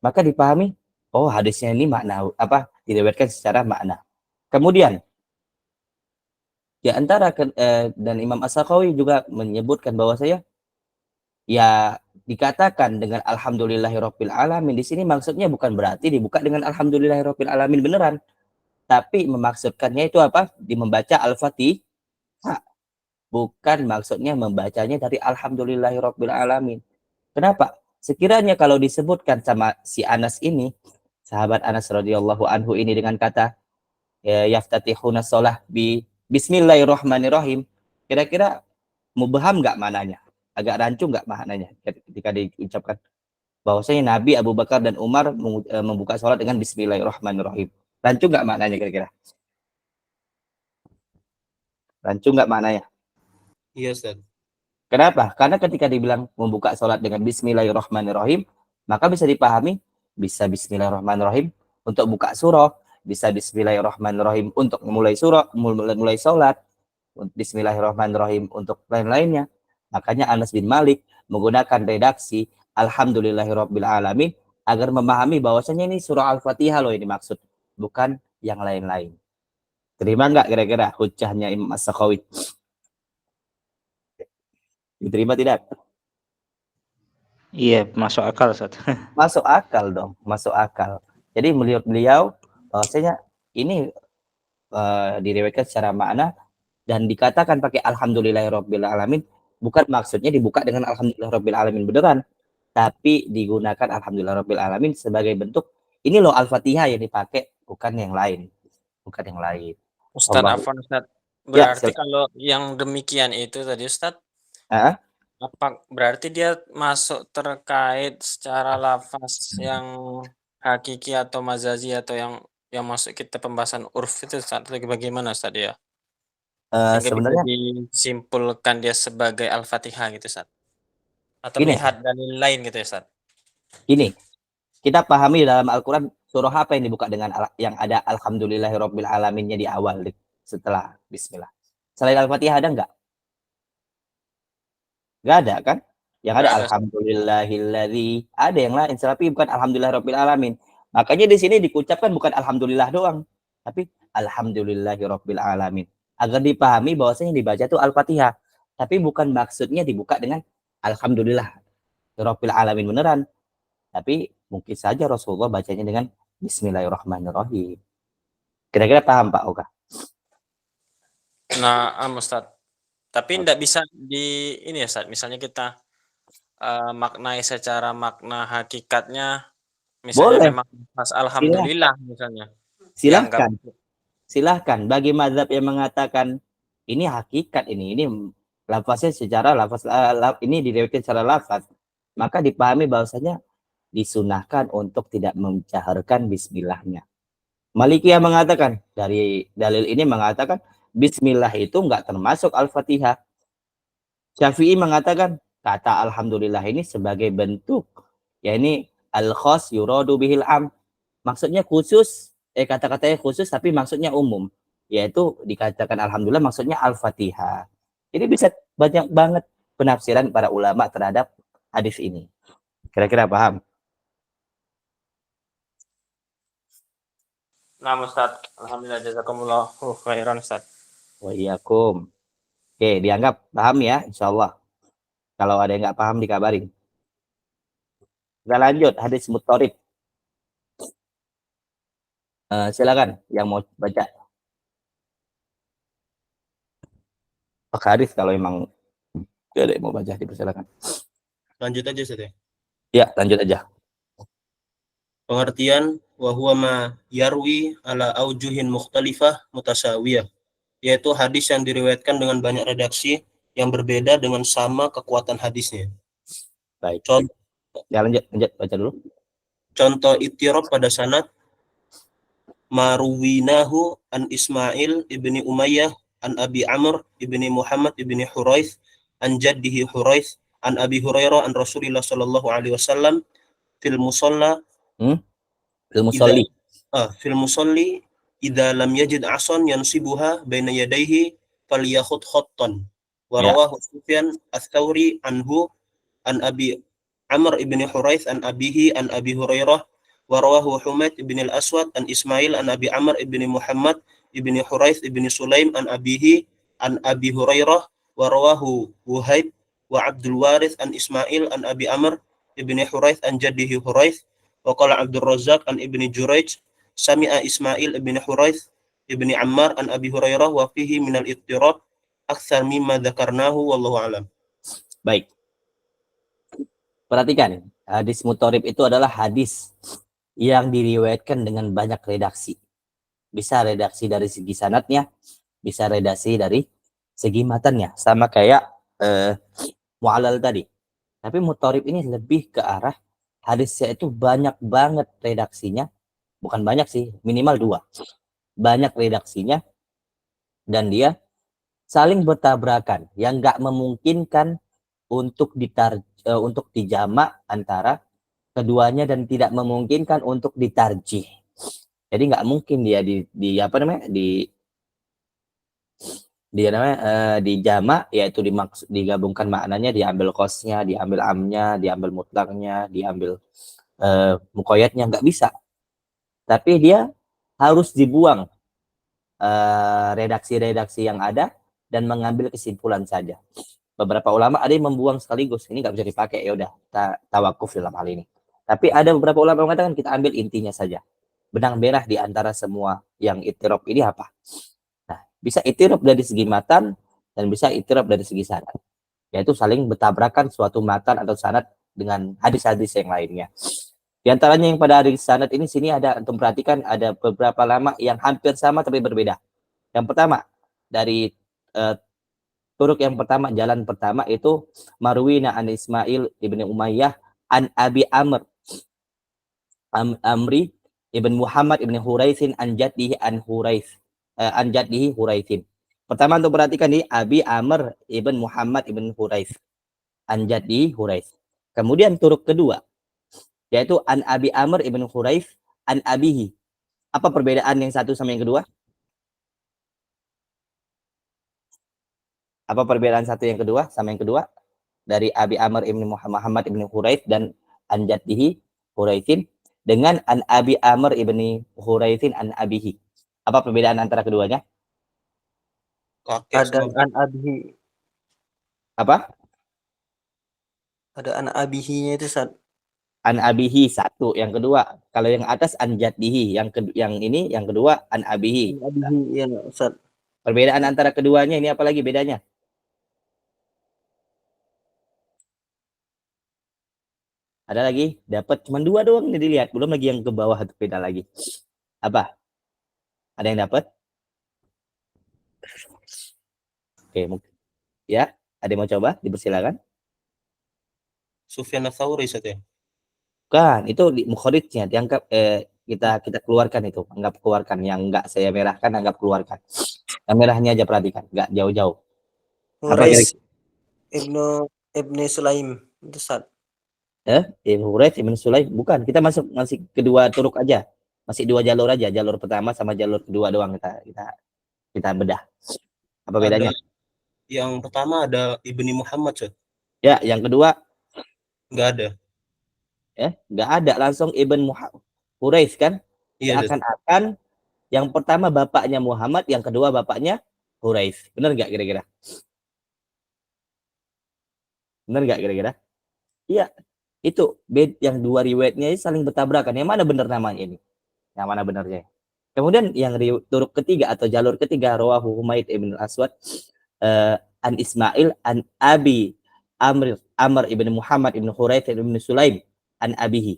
Speaker 1: Maka dipahami, oh hadisnya ini makna apa? Diriwayatkan secara makna. Kemudian di antara dan Imam As-Sakhawi juga menyebutkan bahwa ya dikatakan dengan alhamdulillahirabbil alamin di sini maksudnya bukan berarti dibuka dengan alhamdulillahirabbil alamin beneran, tapi memaksudkannya itu apa? Membaca Al-Fatihah. Bukan maksudnya membacanya dari alhamdulillahirabbil alamin. Kenapa? Sekiranya kalau disebutkan sama si Anas ini, sahabat Anas radhiyallahu anhu ini dengan kata yaftatihuna shalah bi bismillahirrahmanirrahim, kira-kira mubham nggak maknanya? Agak rancu nggak maknanya ketika diucapkan bahwasanya Nabi, Abu Bakar dan Umar membuka sholat dengan bismillahirrahmanirrahim. Rancu nggak maknanya kira-kira? Rancu nggak maknanya?
Speaker 2: Iya Ustaz.
Speaker 1: Kenapa? Karena ketika dibilang membuka sholat dengan bismillahirrahmanirrahim, maka bisa dipahami bisa bismillahirrahmanirrahim untuk buka surah. bisa bismillahirrahmanirrahim untuk memulai surah, mulai sholat, bismillahirrahmanirrahim untuk lain-lainnya. Makanya Anas bin Malik menggunakan redaksi alhamdulillahirabbil alamin agar memahami bahwasanya ini surah Al-Fatihah loh ini maksud, bukan yang lain-lain. Terima nggak kira-kira hujahnya Imam As-Sakhawi? Diterima tidak?
Speaker 6: Iya, masuk akal, Ustaz.
Speaker 1: Masuk akal dong, masuk akal. Jadi menurut beliau bahwasanya ini diriwayatkan secara makna dan dikatakan pakai alhamdulillahirabbil alamin, bukan maksudnya dibuka dengan alhamdulillahirabbil alamin beneran, tapi digunakan alhamdulillahirabbil alamin sebagai bentuk ini loh Al-Fatihah yang dipakai, bukan yang lain. Bukan yang lain.
Speaker 3: Ustadz,
Speaker 1: Allah.
Speaker 3: Afwan Ustadz.
Speaker 1: Ya,
Speaker 3: Berarti
Speaker 1: silakan.
Speaker 3: kalau yang demikian itu tadi Ustadz,
Speaker 1: Ah,
Speaker 3: apa berarti dia masuk terkait secara lafaz yang hakiki atau mazazi atau yang masuk kita pembahasan urf itu Ustadz, atau bagaimana Ustadz ya? Sehingga bisa
Speaker 1: sebenarnya
Speaker 3: disimpulkan dia sebagai Al-Fatihah gitu Ustadz. Atau
Speaker 1: Gini.
Speaker 3: melihat dalil lain gitu ya Ustadz.
Speaker 1: gini, kita pahami dalam Al-Quran surah apa yang dibuka dengan yang ada alhamdulillahirabbil alaminnya di awal setelah bismillah. Selain Al-Fatihah ada nggak? Nggak ada kan? Yang ada
Speaker 3: Nggak ada.
Speaker 1: alhamdulillahilladzi, ada yang lain tapi bukan alhamdulillahirabbil alamin. Makanya di sini dikucapkan bukan alhamdulillah doang, tapi alhamdulillahirabbil alamin. Agar dipahami bahwasanya dibaca itu Al-Fatihah, tapi bukan maksudnya dibuka dengan alhamdulillahirabbil alamin beneran. Tapi mungkin saja Rasulullah bacanya dengan bismillahirrahmanirrahim. Kira-kira paham Pak Oka?
Speaker 3: Nah, Ustadz. Tapi tidak bisa di ini ya Ustadz. Misalnya kita maknai secara makna hakikatnya, misalnya
Speaker 1: Boleh.
Speaker 3: memang pas alhamdulillah misalnya.
Speaker 1: Silahkan. Silahkan. Bagi mazhab yang mengatakan ini hakikat ini lafaznya secara lafaz ini diriwayatkan secara lafaz, maka dipahami bahwasanya disunahkan untuk tidak mencaharkan bismillahnya. Malikiyah mengatakan, dari dalil ini mengatakan bismillah itu enggak termasuk Al-Fatihah. Syafi'i mengatakan kata alhamdulillah ini sebagai bentuk, yakni al-khas yuradu bihil am. Maksudnya khusus, kata-katanya khusus tapi maksudnya umum, yaitu dikatakan alhamdulillah maksudnya Al-Fatihah. Jadi bisa banyak banget penafsiran para ulama terhadap hadis ini. Kira-kira paham?
Speaker 3: Nah, Ustaz, alhamdulillah jazakumullahu khairan Ustaz.
Speaker 1: Wa iyyakum. Oke, dianggap paham ya, insyaallah. Kalau ada yang nggak paham dikabarin. Kita lanjut hadis muttarib. Silakan yang mau baca. Pak Haris kalau emang gak ada yang mau baca dipersilakan.
Speaker 2: Lanjut aja Ustaz ya.
Speaker 1: Ya, lanjut aja.
Speaker 2: Pengertian wa huwa ma yarwi ala aujuhin mukhtalifah mutasawiyah, yaitu hadis yang diriwayatkan dengan banyak redaksi yang berbeda dengan sama kekuatan hadisnya.
Speaker 1: Baik.
Speaker 2: Contoh,
Speaker 1: Ya lanjut baca dulu.
Speaker 2: contoh ittirab pada sanad maruwinahu an Ismail ibni Umayyah an Abi Amr ibni Muhammad ibni Huraith an jaddihi Huraith an Abi Hurairah an Rasulillah sallallahu alaihi wasallam fil musalla
Speaker 1: Musolli.
Speaker 2: fil musalli idza lam yajid asan yansibuha baina yadayhi falyakhud khattan wa rawahu Sufyan ats-Tsauri anhu an Abi Amr ibni Huraith an abihi an Abi Hurairah wa rawahu Humaid ibn al-Aswad an Ismail an Abi Amr ibni Muhammad ibni Huraith ibni Sulaim an abihi an Abi Hurairah wa rawahu Wuhaib wa Abdul Warith an Ismail an Abi Amr ibni Huraith an jaddihi Huraith wa qala Abdul Razzaq an ibni Jurayj sami'a Ismail ibni Huraith ibni Ammar an Abi Hurairah wa fihi minal ittirab aktsar mimma dzakarnahu wallahu alam.
Speaker 1: Baik. Perhatikan, hadis muttarib itu adalah hadis yang diriwayatkan dengan banyak redaksi. Bisa redaksi dari segi sanadnya, bisa redaksi dari segi matannya, sama kayak mu'allal tadi. Tapi muttarib ini lebih ke arah hadisnya itu banyak banget redaksinya, bukan banyak sih, minimal 2. Banyak redaksinya dan dia saling bertabrakan yang nggak memungkinkan untuk untuk dijamak antara keduanya dan tidak memungkinkan untuk ditarjih. Jadi nggak mungkin dia di apa namanya dia namanya dijama, yaitu digabungkan maknanya, diambil kosnya, diambil amnya, diambil mutlaknya, diambil mukoyatnya, nggak bisa. Tapi dia harus dibuang redaksi-redaksi yang ada dan mengambil kesimpulan saja. Beberapa ulama ada yang membuang sekaligus, ini nggak bisa dipakai, ya udah tawakuf dalam hal ini. Tapi ada beberapa ulama mengatakan kita ambil intinya saja. Benang merah di antara semua yang itirab ini apa? Nah, bisa itirab dari segi matan dan bisa itirab dari segi sanad, yaitu saling bertabrakan suatu matan atau sanad dengan hadis-hadis yang lainnya. Di antaranya yang pada hadis sanad ini sini ada, untuk perhatikan, ada beberapa lama yang hampir sama tapi berbeda. Yang pertama dari turuk yang pertama, jalan pertama itu Marwina an Ismail ibn Umayyah an Abi Amri ibn Muhammad ibn Huraithin an jaddihi Huraithin. Pertama untuk perhatikan nih, Abi Amr ibn Muhammad ibn Huraith an jaddihi Huraith. Kemudian turuk kedua yaitu an Abi Amr ibn Huraith an abihi. Apa perbedaan yang satu sama yang kedua? Apa perbedaan satu yang kedua sama yang kedua? Dari Abi Amr ibn Muhammad ibn Huraith dan an jaddihi Huraithin dengan an Abi Amr ibn Huraithin an abihi. Apa perbedaan antara keduanya?
Speaker 2: Kakek
Speaker 3: Ada
Speaker 2: sama
Speaker 3: an abihi,
Speaker 1: Apa?
Speaker 3: ada an abihinya itu Ustaz.
Speaker 1: An abihi satu, yang kedua kalau yang atas an jaddihi, yang ini yang kedua an abihi.
Speaker 3: An abihi ya Ustaz.
Speaker 1: Perbedaan antara keduanya ini apa lagi bedanya? Ada lagi? Dapat cuma dua doang nih dilihat, belum lagi yang ke bawah itu beda lagi. Apa? Ada yang dapat? Oke, mungkin ya. Ada yang mau coba? Dipersilakan.
Speaker 2: Sufyan Ats-Tsauri ya.
Speaker 1: Bukan, itu di mukhorijnya dianggap kita keluarkan itu, anggap keluarkan, yang enggak saya merahkan anggap keluarkan. Yang merahnya aja perhatikan, enggak jauh-jauh. Apa
Speaker 3: Hurais Ibnu Sulaim itu Ustaz.
Speaker 1: Ibnu Huraith Ibnu Sulaim, bukan, kita masih kedua turuk aja. Masih dua jalur aja, jalur pertama sama jalur kedua doang kita bedah. Apa bedanya?
Speaker 2: Yang pertama ada Ibni Muhammad, Ustaz.
Speaker 1: Ya, yang kedua
Speaker 2: Nggak ada.
Speaker 1: nggak ada, langsung Ibn Huraith kan?
Speaker 2: Iya, Ustaz.
Speaker 1: Seakan-akan yang pertama bapaknya Muhammad, yang kedua bapaknya Huraith. Benar nggak kira-kira? Benar nggak kira-kira? Iya, itu yang dua riwayatnya saling bertabrakan. Yang mana benar namanya ini? Yang mana benarnya? Kemudian yang turuk ketiga atau jalur ketiga, rawahu Humaid ibn al-Aswad an Ismail an Abi Amr ibn Muhammad ibn Huraith ibn Sulaim an abihi.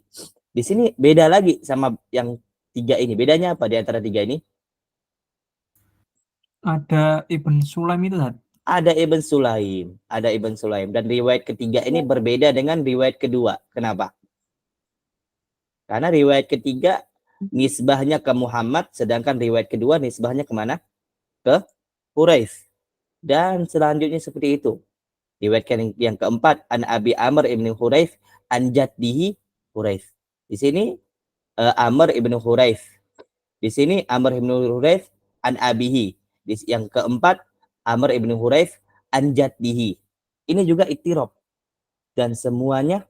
Speaker 1: Di sini beda lagi sama yang tiga ini. Bedanya apa di antara tiga ini?
Speaker 4: Ada Ibn Sulaim itu Ustaz.
Speaker 1: Ada Ibn Sulaim, dan riwayat ketiga ini berbeda dengan riwayat kedua. Kenapa? Karena riwayat ketiga nisbahnya ke Muhammad, sedangkan riwayat kedua nisbahnya kemana? Ke Huraith. Dan selanjutnya seperti itu. Riwayat yang keempat, an Abi Amr ibn Huraith an jaddihi Huraith. Di sini Amr ibn Huraith. Di sini Amr ibn Huraith an abihi. Yang keempat, Amr ibn Huraith an jaddihi. Ini juga ittirab. Dan semuanya,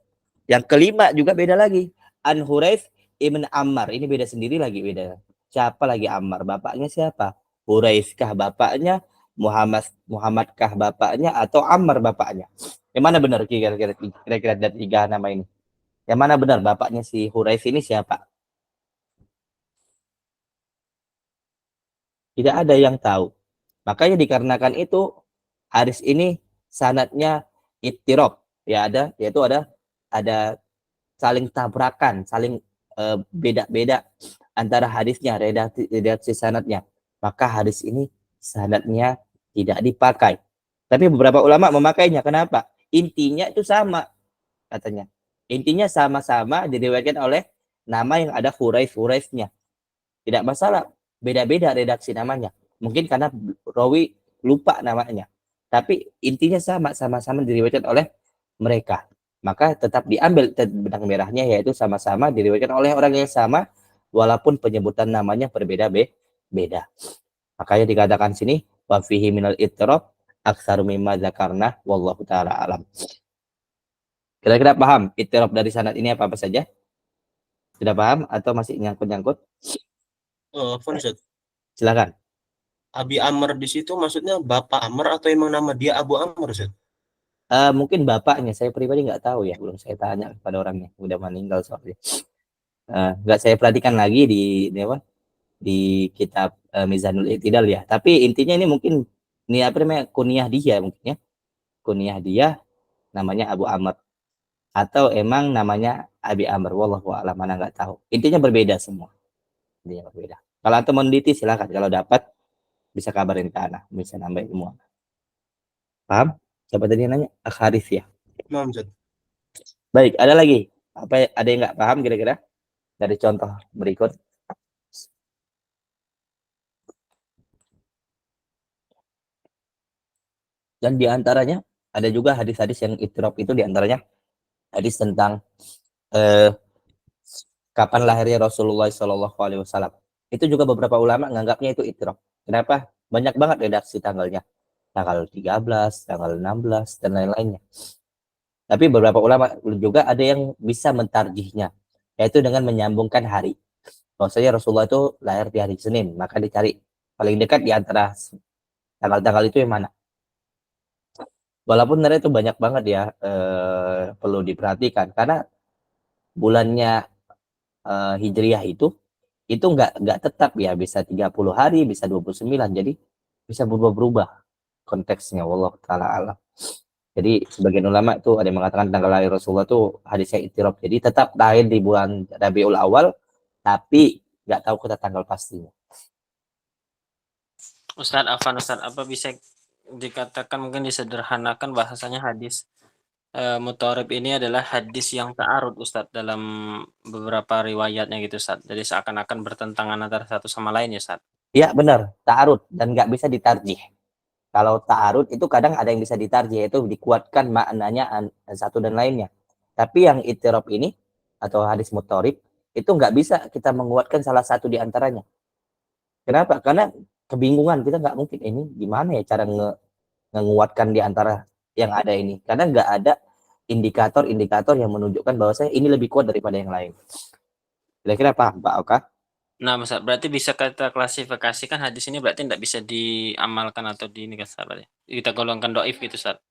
Speaker 1: yang kelima juga beda lagi. An Huraith ibn Ammar. Ini beda sendiri lagi, beda. Siapa lagi Ammar? Bapaknya siapa? Huraith kah bapaknya? Muhammad kah bapaknya? Atau Ammar bapaknya? Yang mana benar kira-kira dari tiga nama ini? Yang mana benar bapaknya si Huraith ini siapa? Tidak ada yang tahu. Makanya dikarenakan itu hadis ini sanadnya ittirab. Ya yaitu ada saling tabrakan, saling beda-beda antara hadisnya, redaksi sanadnya. Maka hadis ini sanadnya tidak dipakai. Tapi beberapa ulama memakainya. Kenapa? Intinya itu sama katanya. Intinya sama-sama diriwayatkan oleh nama yang ada Huraith-Huraithnya. Tidak masalah, beda-beda redaksi namanya. Mungkin karena rawi lupa namanya. Tapi intinya sama-sama diriwayatkan oleh mereka. Maka tetap diambil benang merahnya, yaitu sama-sama diriwayatkan oleh orang yang sama walaupun penyebutan namanya berbeda-beda. Makanya dikatakan sini wa fihi minal ittirab aktsaru mimma dzakarna wallahu taala alam. Kira-kira paham ittirab dari sanad ini apa saja? Sudah paham atau masih nyangkut-nyangkut?
Speaker 2: Afwan Ustaz.
Speaker 1: Silakan.
Speaker 2: Abi Amr di situ maksudnya Bapak Amr atau emang nama dia Abu Amr, Ustaz?
Speaker 1: Mungkin bapaknya, saya pribadi nggak tahu ya, belum saya tanya kepada orangnya, udah meninggal soalnya. Nggak saya perhatikan lagi di kitab Mizanul I'tidal ya. Tapi intinya ini mungkin ini apa namanya kunyah dia mungkin ya. Kunyah dia namanya Abu Amr atau emang namanya Abi Amr, wallahu a'lam, mana nggak tahu. Intinya berbeda semua. Intinya berbeda. Kalau antum meneliti silakan, kalau dapat bisa kabarin ke ana, bisa nambah ilmu. Paham? Siapa tadi yang nanya? Akharif ya.
Speaker 2: Nah, Ustaz.
Speaker 1: Baik, ada lagi? Apa ada yang nggak paham kira-kira dari contoh berikut? Dan diantaranya ada juga hadis-hadis yang ittirab itu diantaranya hadis tentang kapan lahirnya Rasulullah SAW. Itu juga beberapa ulama menganggapnya itu ittirab. Kenapa? Banyak banget redaksi tanggalnya. Tanggal 13, tanggal 16, dan lain-lainnya. Tapi beberapa ulama juga ada yang bisa mentarjihnya, yaitu dengan menyambungkan hari. Maksudnya Rasulullah itu lahir di hari Senin, maka dicari paling dekat di antara tanggal-tanggal itu yang mana. Walaupun sebenarnya itu banyak banget ya, perlu diperhatikan, karena bulannya Hijriyah itu nggak tetap ya, bisa 30 hari, bisa 29, jadi bisa berubah-berubah konteksnya, wallahu taala alam. Jadi sebagian ulama itu ada yang mengatakan tanggal lahir Rasulullah itu hadisnya ittirab, jadi tetap lahir di bulan Rabiul Awal, tapi nggak tahu kita tanggal pastinya.
Speaker 3: Ustaz, apa bisa dikatakan mungkin disederhanakan bahasanya hadis mutarib ini adalah hadis yang ta'arud Ustaz dalam beberapa riwayatnya gitu Ustaz. Jadi seakan-akan bertentangan antara satu sama lain ya Ustaz.
Speaker 1: Iya benar, ta'arud dan nggak bisa ditarjih. Kalau ta'arud itu kadang ada yang bisa ditarjih, yaitu dikuatkan maknanya satu dan lainnya. Tapi yang ittirab ini atau hadis mutarib itu nggak bisa kita menguatkan salah satu di antaranya. Kenapa? Karena kebingungan, kita nggak mungkin ini gimana ya cara menguatkan di antara yang ada ini. Karena nggak ada indikator-indikator yang menunjukkan bahwa ini lebih kuat daripada yang lain. Kira-kira paham Pak Oka?
Speaker 3: Nah, Mas, berarti bisa kita klasifikasikan hadis ini berarti tidak bisa diamalkan atau kita golongkan doif gitu, Ustaz.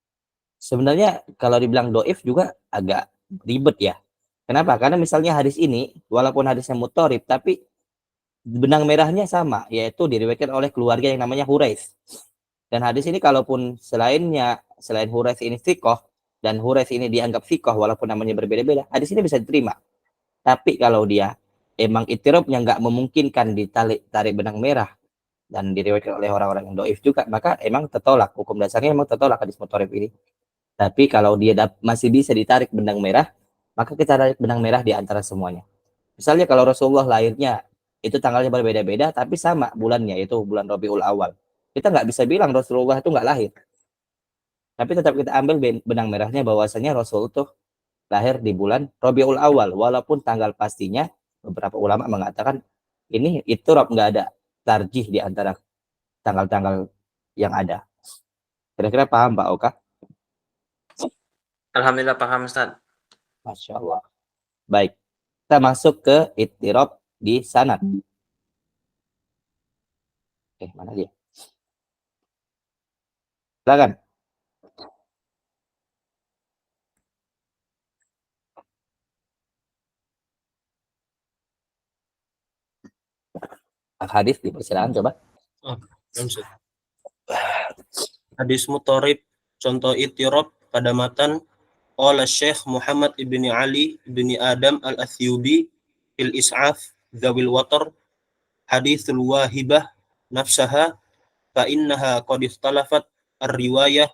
Speaker 1: Sebenarnya kalau dibilang doif juga agak ribet ya. Kenapa? Karena misalnya hadis ini, walaupun hadisnya mutarib, tapi benang merahnya sama, yaitu diriwayatkan oleh keluarga yang namanya Hurais. Dan hadis ini kalaupun selain Hurais ini thiqah, dan Hurais ini dianggap thiqah walaupun namanya berbeda-beda, hadis ini bisa diterima. Tapi kalau dia emang ittirabnya nggak memungkinkan tarik benang merah dan diriwayatkan oleh orang-orang yang doif juga, maka emang tertolak. Hukum dasarnya emang tertolak hadis mutarib ini. Tapi kalau dia masih bisa ditarik benang merah, maka kita tarik benang merah di antara semuanya. Misalnya kalau Rasulullah lahirnya itu tanggalnya berbeda-beda, tapi sama bulannya, itu bulan Rabiul Awal. Kita nggak bisa bilang Rasulullah itu nggak lahir. Tapi tetap kita ambil benang merahnya bahwasanya Rasul itu lahir di bulan Rabiul Awal, walaupun tanggal pastinya beberapa ulama mengatakan ini ittirab, nggak ada tarjih di antara tanggal-tanggal yang ada. Kira-kira paham Pak Oka?
Speaker 3: Alhamdulillah paham Ustaz.
Speaker 1: Masya Allah. Baik, kita masuk ke ittirab di sanad. Mana dia? Silakan. Hadis dipersilakan coba.
Speaker 2: Hadis mutarib, contoh ittirab pada matan qala Syekh Muhammad ibni Ali ibni Adam al-Athyubi fil Is'af Zawil Watar hadithul wahibah nafsaha fa innaha qad ikhtalafat ar-riwayah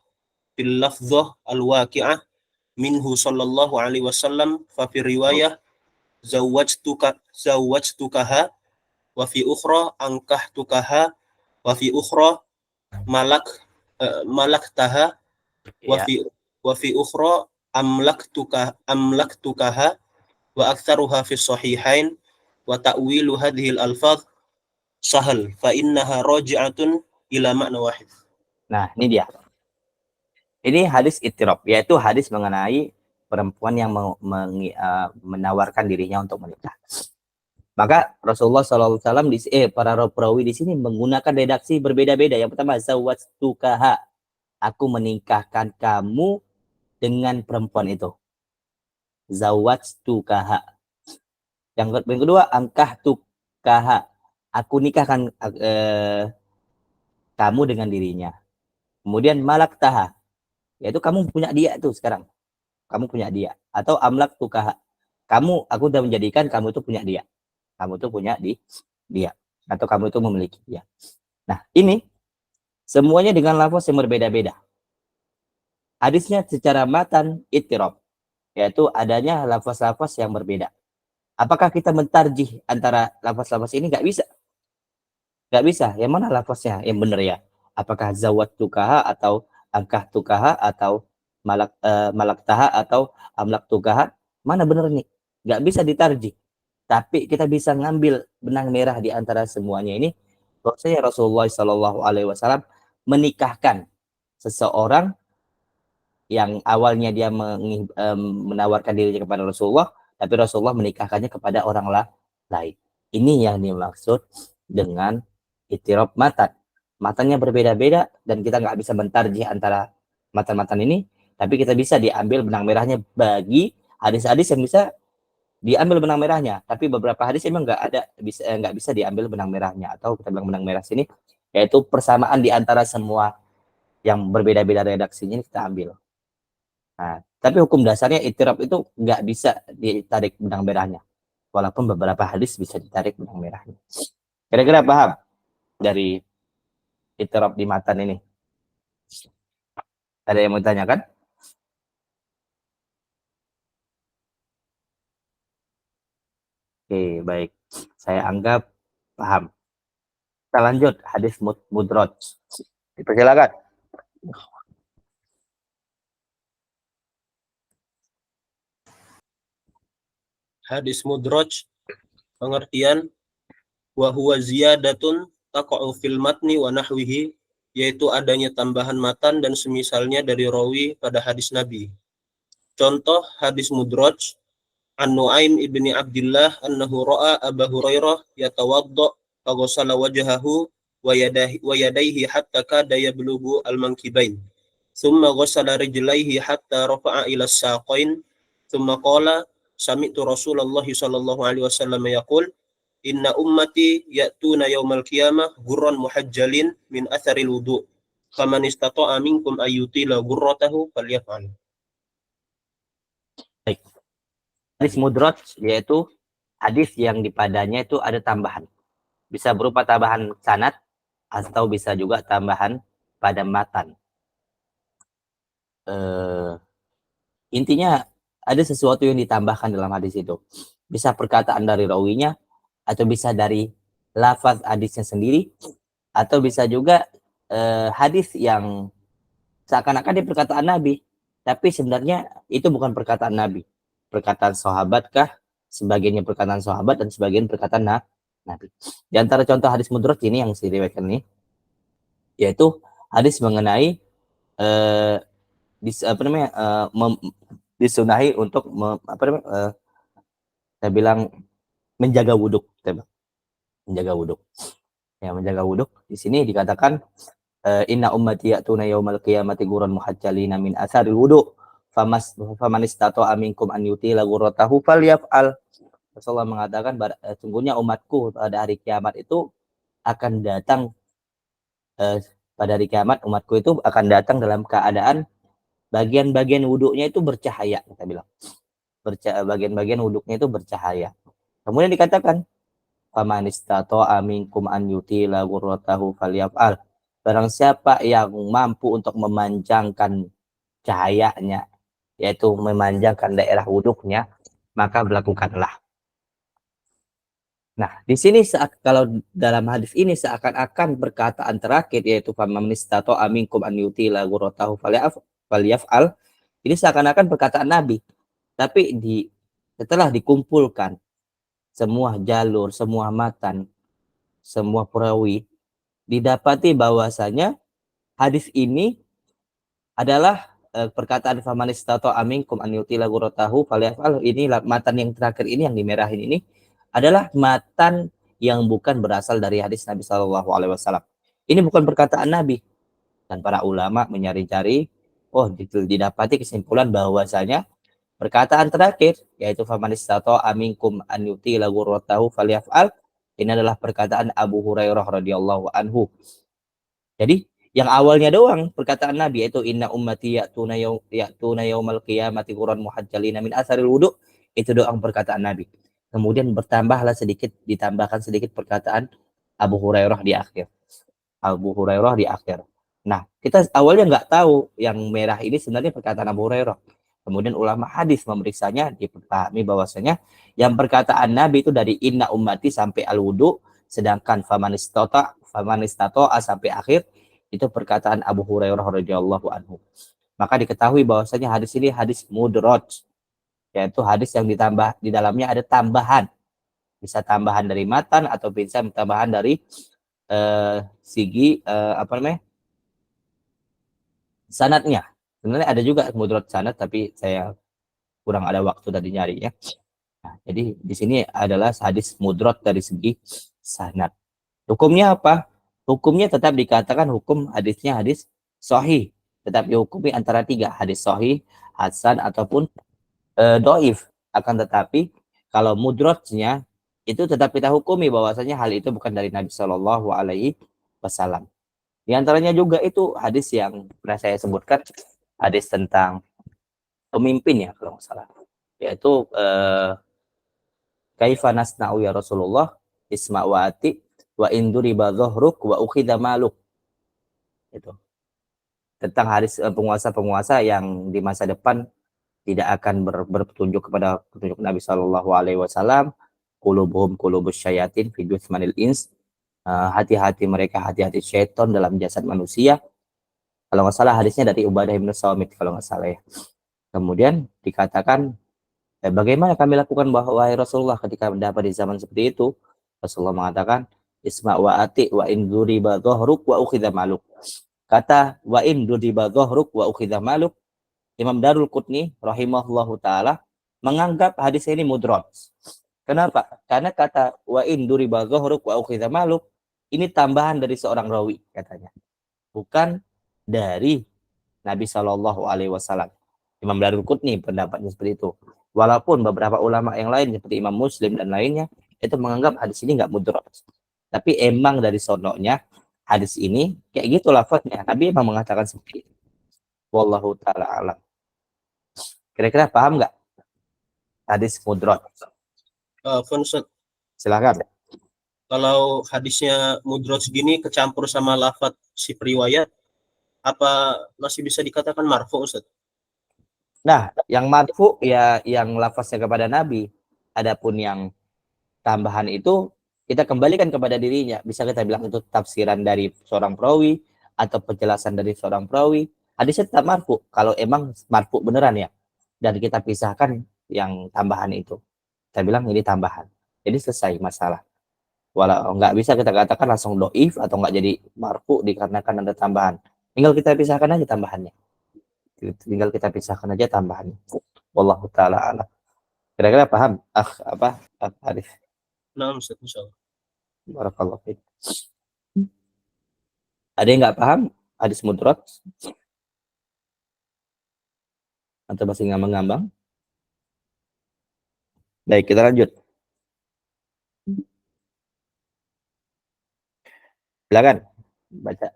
Speaker 2: fil lafdhah al-waqi'ah minhu sallallahu alaihi wasallam fa fi riwayah zawwajtukaha wa fi ukhra ankahtukaha wa fi ukhra malaktaha wa fi ukhra amlaktukaha wa aktsaruha fi sahihain wa ta'wilu hadhil alfaz sahal fa innaha raji'atun ila makna wahid.
Speaker 1: Nah, ini dia. Ini hadis ittirab, yaitu hadis mengenai perempuan yang menawarkan dirinya untuk menikah. Maka Rasulullah SAW para perawi di sini menggunakan redaksi berbeda-beda. Yang pertama, zawwajtukaha, aku menikahkan kamu dengan perempuan itu. Zawwajtukaha. Yang kedua, ankahtukaha, aku nikahkan kamu dengan dirinya. Kemudian malaktaha, yaitu kamu punya dia tuh sekarang. Kamu punya dia. Atau amlaktukaha, aku udah menjadikan kamu itu punya dia. Kamu itu punya dia. Atau kamu itu memiliki dia. Nah, ini semuanya dengan lafaz yang berbeda-beda. Hadisnya secara matan ittirab, yaitu adanya lafaz-lafaz yang berbeda. Apakah kita mentarjih antara lafaz-lafaz ini? Nggak bisa. Nggak bisa. Yang mana lafaznya yang benar ya? Apakah zawwajtukaha atau ankahtukaha atau malaktaha atau amlaktukaha? Mana benar nih? Nggak bisa ditarjih. Tapi kita bisa ngambil benang merah di antara semuanya ini. Bahwasanya Rasulullah SAW menikahkan seseorang yang awalnya dia menawarkan dirinya kepada Rasulullah, tapi Rasulullah menikahkannya kepada orang lain. Ini yang dimaksud dengan ittirab matan. Matannya berbeda-beda dan kita nggak bisa mentarjih antara matan-matan ini, tapi kita bisa diambil benang merahnya bagi hadis-hadis yang bisa diambil benang merahnya, tapi beberapa hadis memang nggak bisa diambil benang merahnya, atau kita bilang benang merah sini yaitu persamaan di antara semua yang berbeda-beda redaksinya ini kita ambil. Nah, tapi hukum dasarnya ittirab itu nggak bisa ditarik benang merahnya, walaupun beberapa hadis bisa ditarik benang merahnya. Kira-kira paham dari ittirab di matan ini? Ada yang mau ditanyakan? Oke, baik. Saya anggap paham. Kita lanjut hadis mudraj. Dipersilakan.
Speaker 2: Hadis mudraj, pengertian wa huwa ziyadatun taqa'u fil matni wa nahwihi, yaitu adanya tambahan matan dan semisalnya dari rawi pada hadis Nabi. Contoh hadis mudraj, an Nu'aim ibni Abdillah annahu ra'a Abu Hurairah yatawadda faghasala wajhahu wa yadayhi hatta kada yablughu al-mankibain. Thumma ghasala rijlaihi hatta rafa'a ila as-saqain. Thumma qala sami'tu Rasulullah sallallahu alaihi wasallam yaqul inna ummati ya'tuna yaumal qiyamah gurran muhajjalin min atharil wudu. Faman istata'a minkum ayyutila gurratahu falyaf'al.
Speaker 1: Baik. Hadis mudraj yaitu hadis yang di padanya itu ada tambahan. Bisa berupa tambahan sanad atau bisa juga tambahan pada matan. Intinya ada sesuatu yang ditambahkan dalam hadis itu. Bisa perkataan dari rawinya, atau bisa dari lafaz hadisnya sendiri, atau bisa juga hadis yang seakan-akan dia perkataan Nabi, tapi sebenarnya itu bukan perkataan Nabi. Perkataan sahabat kah? Sebagiannya perkataan sahabat dan sebagian perkataan Nabi. Di antara contoh hadis mudraj ini yang saya riwayatkan ini, yaitu hadis mengenai disunahi untuk saya bilang menjaga wuduk, menjaga wuduk. Ya, menjaga wuduk. Di sini dikatakan inna ummati ya'tuna yaumal qiyamati ghurran muhajjalina min atharil wudu. Faman istata'a minkum an yutila ghurratahu falyaf'al. Rasulullah mengatakan sungguhnya umatku pada hari kiamat itu akan datang pada hari kiamat umatku itu akan datang dalam keadaan bagian-bagian wuduknya itu bercahaya, kita bilang. Bagian-bagian wuduknya itu bercahaya. Kemudian dikatakan faman istata'a minkum an yutila ghurratahu falyaf'al. Barang siapa yang mampu untuk memanjangkan cahayanya, yaitu memanjangkan daerah wuduknya, maka melakukanlah. Nah, di sini kalau dalam hadis ini seakan-akan perkataan terakhir yaitu faman istata'a minkum an yutila ghurratahu falyaf'al, ini seakan-akan perkataan Nabi. Tapi setelah dikumpulkan semua jalur, semua matan, semua perawi, didapati bahwasanya hadis ini adalah perkataan faman istata'a minkum an yutila ghurratahu falyaf'al. Ini matan yang terakhir ini yang dimerahin ini adalah matan yang bukan berasal dari hadis Nabi Shallallahu Alaihi Wasallam. Ini bukan perkataan Nabi. Dan para ulama mencari-cari, didapati kesimpulan bahwasanya perkataan terakhir yaitu faman istata'a minkum an yutila ghurratahu falyaf'al, ini adalah perkataan Abu Hurairah radhiyallahu anhu. Jadi yang awalnya doang perkataan Nabi yaitu inna ummati ya'tuna yaumal qiyamati ghurran muhajjalina min atharil wudu, itu doang perkataan Nabi. Kemudian ditambahkan sedikit perkataan Abu Hurairah di akhir. Nah, kita awalnya nggak tahu yang merah ini sebenarnya perkataan Abu Hurairah. Kemudian ulama hadis memeriksanya, dipahami bahwasanya yang perkataan Nabi itu dari inna ummati sampai al-wudu, sedangkan faman istata'a sampai akhir itu perkataan Abu Hurairah radhiyallahu anhu. Maka diketahui bahwasanya hadis ini hadis mudraj, yaitu hadis yang ditambah di dalamnya ada tambahan. Bisa tambahan dari matan atau bisa tambahan dari sanadnya. Sebenarnya ada juga mudraj sanad, tapi saya kurang ada waktu tadi nyari ya. Nah, jadi di sini adalah hadis mudraj dari segi sanad. Hukumnya apa? Hukumnya tetap dikatakan hukum hadisnya hadis sahih, tetap dihukumi antara 3, hadis sahih, hasan ataupun dhaif. Akan tetapi kalau mudrajnya itu tetap kita hukumi bahwasanya hal itu bukan dari Nabi Shallallahu Alaihi Wasallam. Di antaranya juga itu hadis yang pernah saya sebutkan, hadis tentang pemimpin ya kalau nggak salah, yaitu kaifa nasna'u ya Rasulullah isma' wa ati wa induriba dhahruk wa ukhidha maluk. Itu tentang hadis penguasa-penguasa yang di masa depan tidak akan berpetunjuk kepada petunjuk Nabi Shallallahu Alaihi Wasallam. Qulubuhum qulubus syayatin fi juthmanil ins, hati-hati mereka hati-hati syaitan dalam jasad manusia. Kalau nggak salah hadisnya dari Ubadah bin Samit kalau nggak salah ya. Kemudian dikatakan, bagaimana kami lakukan wahai Rasulullah ketika mendapat di zaman seperti itu? Rasulullah mengatakan, isma' wa ati wa in duriba dhahruk wa ukhidha maluk. Kata wa in duriba dhahruk wa ukhidha maluk, Imam Darul Qutni rahimahullahu taala menganggap hadis ini mudraj. Kenapa? Karena kata wa in duriba dhahruk wa ukhidha maluk ini tambahan dari seorang rawi katanya. Bukan dari Nabi Shallallahu Alaihi Wasallam. Imam Darul Qutni pendapatnya seperti itu. Walaupun beberapa ulama yang lain seperti Imam Muslim dan lainnya itu menganggap hadis ini nggak mudraj. Tapi emang dari sonoknya hadis ini kayak gitu lafadznya. Nabi emang mengatakan seperti itu. Wallahu ta'ala alam. Kira-kira paham nggak hadis mudraj? Silakan.
Speaker 2: Kalau hadisnya mudraj gini kecampur sama lafadz si periwayat, apa masih bisa dikatakan marfu, Ustaz?
Speaker 1: Nah, yang marfu ya yang lafaznya kepada Nabi. Adapun yang tambahan itu kita kembalikan kepada dirinya. Bisa kita bilang itu tafsiran dari seorang perawi atau penjelasan dari seorang perawi. Hadisnya tetap marfu kalau emang marfu beneran ya. Dan kita pisahkan yang tambahan itu. Kita bilang ini tambahan. Jadi selesai masalah. Walau nggak bisa kita katakan langsung doif atau nggak jadi marfu dikarenakan ada tambahan. Tinggal kita pisahkan aja tambahannya. Wallahu ta'ala alam. Kira-kira paham? Hadis.
Speaker 2: Nah, Ustaz, insyaallah.
Speaker 1: Barakallahu fiik. Ada yang nggak paham hadis mudraj? Atau masih ngambang-ngambang? Baik, kita lanjut. Silakan baca.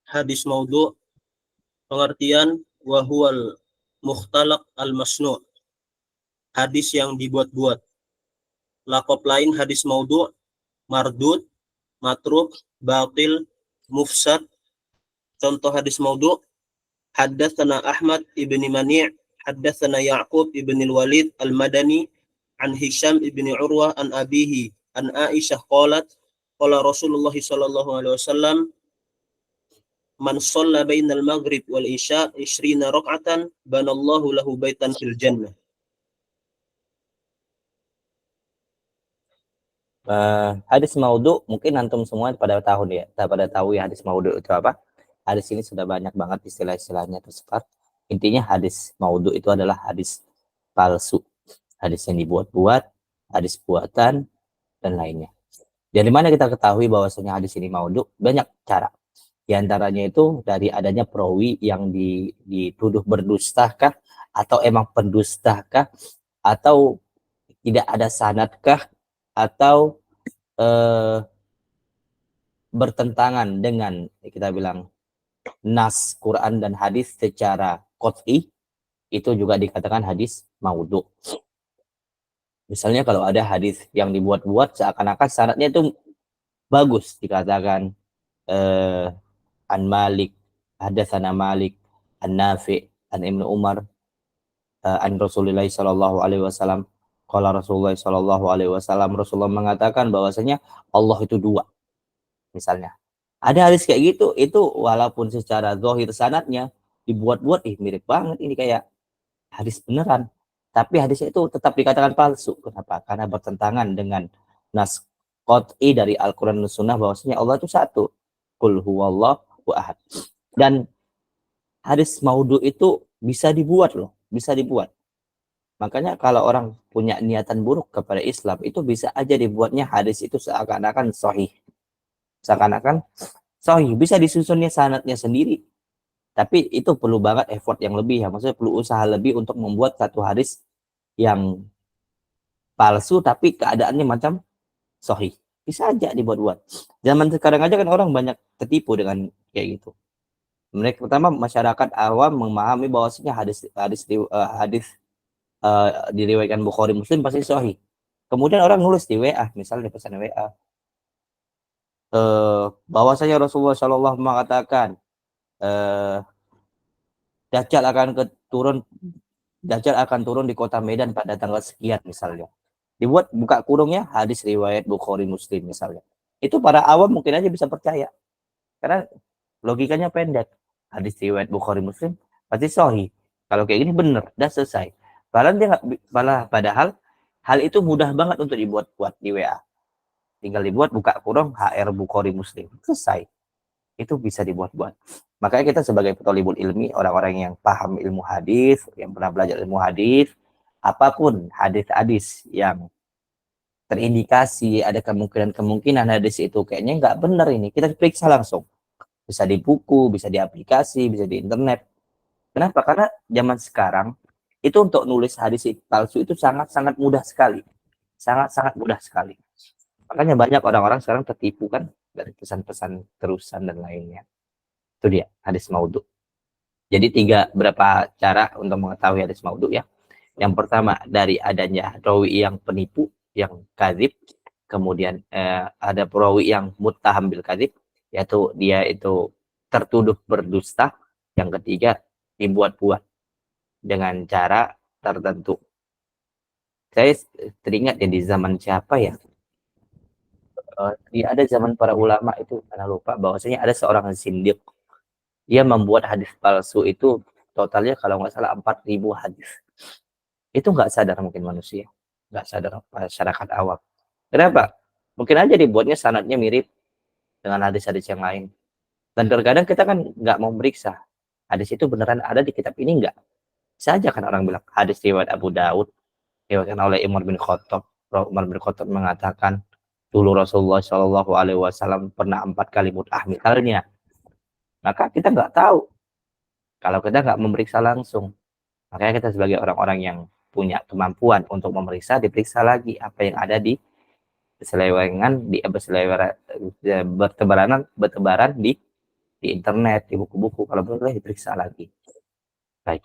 Speaker 2: Hadis maudhu, pengertian wa huwal mukhtalaq al-masnu', hadis yang dibuat-buat. Laqab lain hadis maudhu, mardud, matruk, batil, mufsad. Contoh hadis maudhu, haddatsana Ahmad ibni Mani', haddatsana Ya'qub ibni al-Walid al-Madani an Hisham ibni Urwah an abihi an Aisyah qalat qala Rasulullah sallallahu alaihi wasallam man shalla bainal maghrib wal isya 20 rak'atan banallahu lahu baitan fil jannah.
Speaker 1: Hadis maudhu mungkin antum semua pada tahu ya hadis maudhu itu apa. Hadis ini sudah banyak banget istilah-istilahnya tersebar. Intinya hadis maudhu itu adalah hadis palsu, hadis yang dibuat-buat, hadis buatan dan lainnya. Dari mana kita ketahui bahwasanya hadis ini maudhu? Banyak cara. Di antaranya itu dari adanya perawi yang dituduh berdustakah, atau emang pendustakah, atau tidak ada sanadkah, atau bertentangan dengan kita bilang nas Quran dan hadis secara qat'i, itu juga dikatakan hadis maudhu. Misalnya kalau ada hadis yang dibuat-buat seakan-akan sanadnya itu bagus, dikatakan an Malik, hadatsana Malik, an Nafi, an Ibnu Umar, an Rasulullah sallallahu alaihi wasallam, qala Rasulullah sallallahu alaihi wasallam, Rasulullah mengatakan bahwasanya Allah itu dua. Misalnya ada hadis kayak gitu, itu walaupun secara zahir sanadnya dibuat-buat, mirip banget ini kayak hadis beneran, tapi hadisnya itu tetap dikatakan palsu. Kenapa? Karena bertentangan dengan nas qat'i dari Al-Quran dan Sunnah bahwasanya Allah itu satu, qul huwallahu ahad. Dan hadis maudhu itu bisa dibuat loh, bisa dibuat. Makanya kalau orang punya niatan buruk kepada Islam, itu bisa aja dibuatnya hadis itu seakan-akan sahih. Seakan-akan sahih, bisa disusunnya sanadnya sendiri. Tapi itu perlu banget effort yang lebih ya, maksudnya perlu usaha lebih untuk membuat satu hadis yang palsu tapi keadaannya macam sahih. Bisa aja dibuat-buat. Zaman sekarang aja kan orang banyak tertipu dengan kayak gitu. Mereka pertama masyarakat awam memahami bahwasanya hadis diriwayatkan Bukhari Muslim pasti sahih. Kemudian orang nulis di WA, misalnya pesan WA, bahwasanya Rasulullah Shallallahu mengatakan Dajjal akan turun di kota Medan pada tanggal sekian misalnya. Dibuat buka kurungnya hadis riwayat Bukhari Muslim misalnya. Itu para awam mungkin aja bisa percaya. Karena logikanya pendek. Hadis riwayat Bukhari Muslim pasti sahih. Kalau kayak gini bener, udah selesai. Padahal hal itu mudah banget untuk dibuat-buat di WA. Tinggal dibuat buka kurung HR Bukhari Muslim. Selesai. Itu bisa dibuat-buat. Makanya kita sebagai petolibul ilmi, orang-orang yang paham ilmu hadis, yang pernah belajar ilmu hadis, apapun hadis-hadis yang terindikasi ada kemungkinan hadis itu kayaknya nggak benar ini, kita periksa langsung. Bisa di buku, bisa di aplikasi, bisa di internet. Kenapa? Karena zaman sekarang itu untuk nulis hadis palsu itu sangat-sangat mudah sekali. Sangat-sangat mudah sekali. Makanya banyak orang-orang sekarang tertipu kan dari pesan-pesan terusan dan lainnya. Itu dia hadis maudhu. Jadi berapa cara untuk mengetahui hadis maudhu ya. Yang pertama dari adanya rawi yang penipu, yang kadzib. Kemudian ada perawi yang muttaham bil kadzib, yaitu dia itu tertuduh berdusta. Yang ketiga dibuat-buat dengan cara tertentu. Saya teringat ya di zaman siapa ya? Ada zaman para ulama itu, karena lupa bahwasanya ada seorang sindiq. Dia membuat hadis palsu itu totalnya kalau nggak salah 4.000 hadis. Itu nggak sadar mungkin manusia, nggak sadar masyarakat awam. Kenapa? Mungkin aja dibuatnya sanadnya mirip dengan hadis-hadis yang lain. Dan terkadang kita kan nggak mau meriksa hadis itu beneran ada di kitab ini nggak. Saja kan orang bilang hadis riwayat Abu Daud, diriwayatkan oleh Umar bin Khattab. Umar bin Khattab mengatakan dulu Rasulullah Shallallahu Alaihi Wasallam pernah 4 kali mut'ah misalnya. Maka kita nggak tahu kalau kita nggak memeriksa langsung. Makanya kita sebagai orang-orang yang punya kemampuan untuk memeriksa, diperiksa lagi apa yang ada di bertebaran di internet, di buku-buku. Kalau boleh diperiksa lagi. Baik.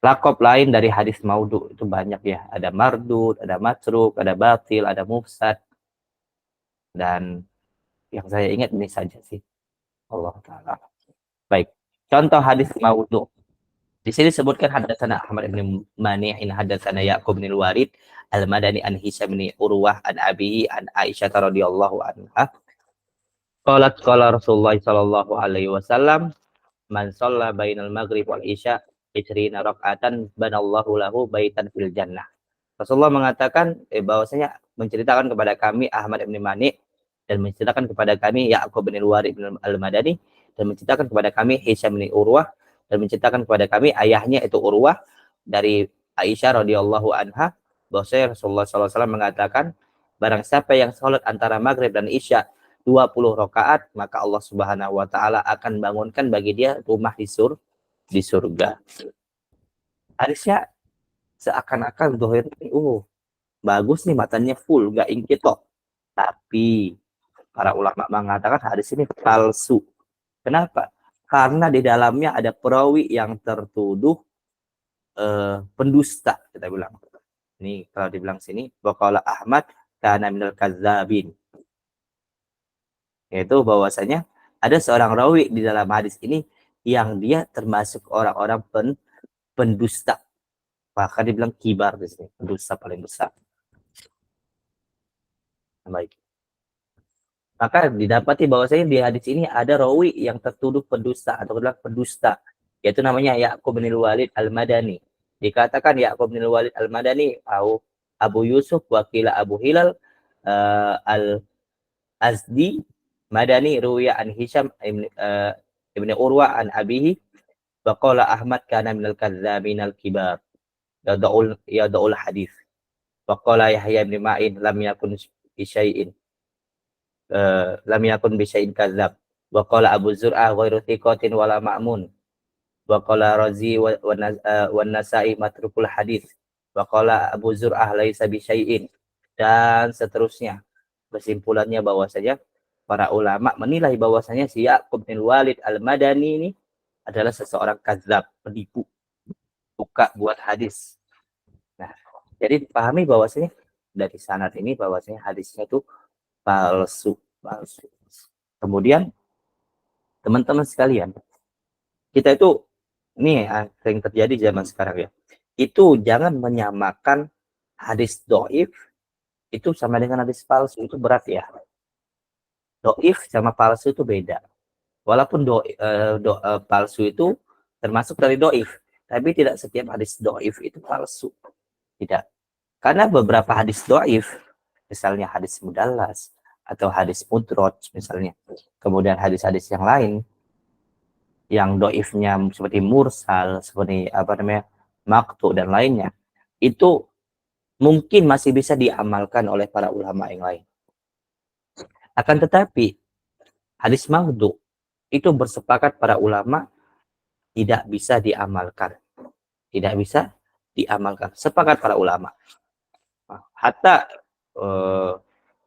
Speaker 1: Lakop lain dari hadis maudhu itu banyak ya. Ada mardud, ada matruk, ada batil, ada mufsad. Dan yang saya ingat ini saja sih. Allah Ta'ala. Baik. Contoh hadis maudhu. Di sini disebutkan hadatsana Ahmad bin Mani'in hadatsana Ya'qub bin Al-Warid Al-Madani an Hisham bin Urwah an Abihi an Aisyah radhiyallahu anha. Qala Rasulullah sallallahu alaihi wasallam man shalla bainal maghrib wal isya 20 rakaatan banallahu lahu baitan fil jannah. Rasulullah mengatakan bahwasanya menceritakan kepada kami Ahmad bin Mani dan menceritakan kepada kami Ya'qub bin Al-Warith bin Al-Madani dan menceritakan kepada kami Hisham bin Urwah dan menceritakan kepada kami ayahnya itu Urwah dari Aisyah radhiyallahu anha bahwasanya Rasulullah SAW mengatakan barang siapa yang sholat antara maghrib dan isya 20 rakaat maka Allah Subhanahu wa taala akan bangunkan bagi dia rumah di surga. Hadisnya seakan-akan dohir bagus nih matanya full nggak ingkito, tapi para ulama mengatakan hadis ini palsu. Kenapa? Karena di dalamnya ada perawi yang tertuduh pendusta, kita bilang. Ini kalau dibilang sini waqala Ahmad kana minal kadzabin, yaitu bahwasanya ada seorang rawi di dalam hadis ini yang dia termasuk orang-orang pendusta, bahkan dibilang kibar di sini, pendusta paling besar. Baik. Maka didapati bahwasanya di hadis ini ada rawi yang tertuduh pendusta atau adalah pendusta, yaitu namanya Ya'qub bin Walid Al-Madani. Dikatakan Ya'qub bin Walid Al-Madani atau Abu Yusuf wakila Abu Hilal Al-Azdi Madani ruwiya an Hisham ibn Urwa an abihi wa qala Ahmad kana minal kadzdzabin al-kibar yada'ul hadis wa qala Yahya bin Ma'in lam yakun bi syai'in lam yakun bi syai'in kadzdzab wa qala Abu Zur'ah ghairu thiqatin wala ma'mun wa qala Razi wa Nasa'i matrukul hadis wa qala Abu Zur'ah laisa bi syai'in, dan seterusnya. Kesimpulannya bahwasanya para ulama menilai bahwasanya si Ya'qub bin Walid Al-Madani ini adalah seseorang kadzab, penipu, buka buat hadis. Nah, jadi dipahami bahwasanya dari sanad ini bahwasanya hadisnya itu palsu. Kemudian teman-teman sekalian, kita itu ini sering terjadi zaman sekarang ya. Itu jangan menyamakan hadis dhaif itu sama dengan hadis palsu, itu berat ya. Dhaif sama palsu itu beda. Walaupun palsu itu termasuk dari dhaif, tapi tidak setiap hadis dhaif itu palsu. Tidak. Karena beberapa hadis dhaif, misalnya hadis mudallas atau hadis mudroj misalnya, kemudian hadis-hadis yang lain yang dhaifnya seperti mursal, seperti maqtu dan lainnya, itu mungkin masih bisa diamalkan oleh para ulama yang lain. Akan tetapi hadis maudhu itu bersepakat para ulama tidak bisa diamalkan. Tidak bisa diamalkan. Sepakat para ulama. Hatta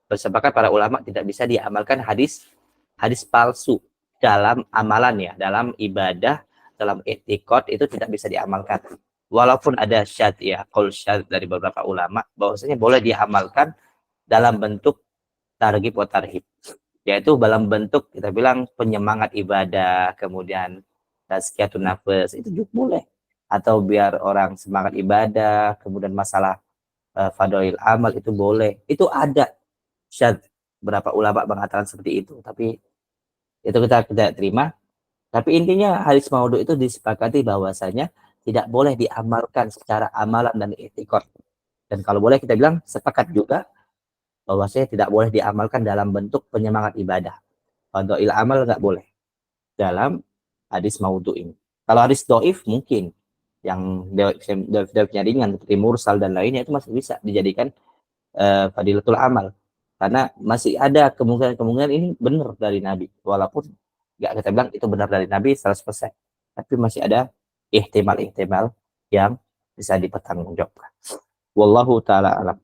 Speaker 1: bersepakat para ulama tidak bisa diamalkan hadis palsu dalam amalan ya, dalam ibadah, dalam i'tiqad itu tidak bisa diamalkan. Walaupun ada syadz ya, qaul syadz dari beberapa ulama bahwasanya boleh diamalkan dalam bentuk targhib wa tarhib, yaitu dalam bentuk kita bilang penyemangat ibadah, kemudian tazkiyatun nafs itu juga boleh, atau biar orang semangat ibadah, kemudian masalah fadail amal itu boleh, itu ada syadz. Berapa ulama mengatakan seperti itu, tapi itu kita tidak terima. Tapi intinya hadis maudhu itu disepakati bahwasanya tidak boleh diamalkan secara amalan dan i'tiqad. Dan kalau boleh kita bilang sepakat juga bahwasanya tidak boleh diamalkan dalam bentuk penyemangat ibadah. Fadail amal nggak boleh dalam hadis maudhu ini. Kalau hadis dhaif mungkin yang dhaifnya ringan seperti mursal dan lainnya itu masih bisa dijadikan fadilatul amal. Karena masih ada kemungkinan ini benar dari Nabi. Walaupun nggak kita bilang itu benar dari Nabi 100%. Tapi masih ada ihtimal-ihtimal yang bisa dipertanggungjawabkan. Wallahu ta'ala alam.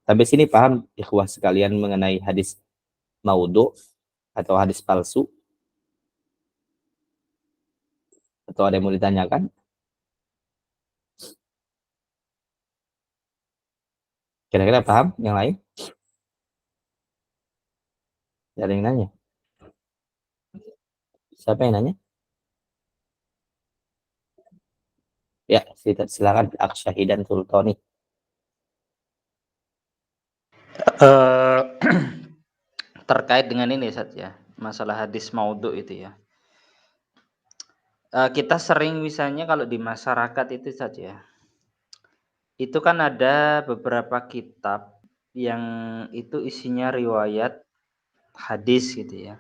Speaker 1: Sampai sini paham ikhwah sekalian mengenai hadis maudhu atau hadis palsu? Atau ada yang mau ditanyakan? Kira-kira paham yang lain? Ada yang nanya? Siapa yang nanya? Ya, silakan Aksyahidan Sultani.
Speaker 5: Terkait dengan ini saja, masalah hadis maudhu itu ya.
Speaker 1: kita sering misalnya kalau di masyarakat itu saja, itu kan ada beberapa kitab yang itu isinya riwayat hadis gitu ya.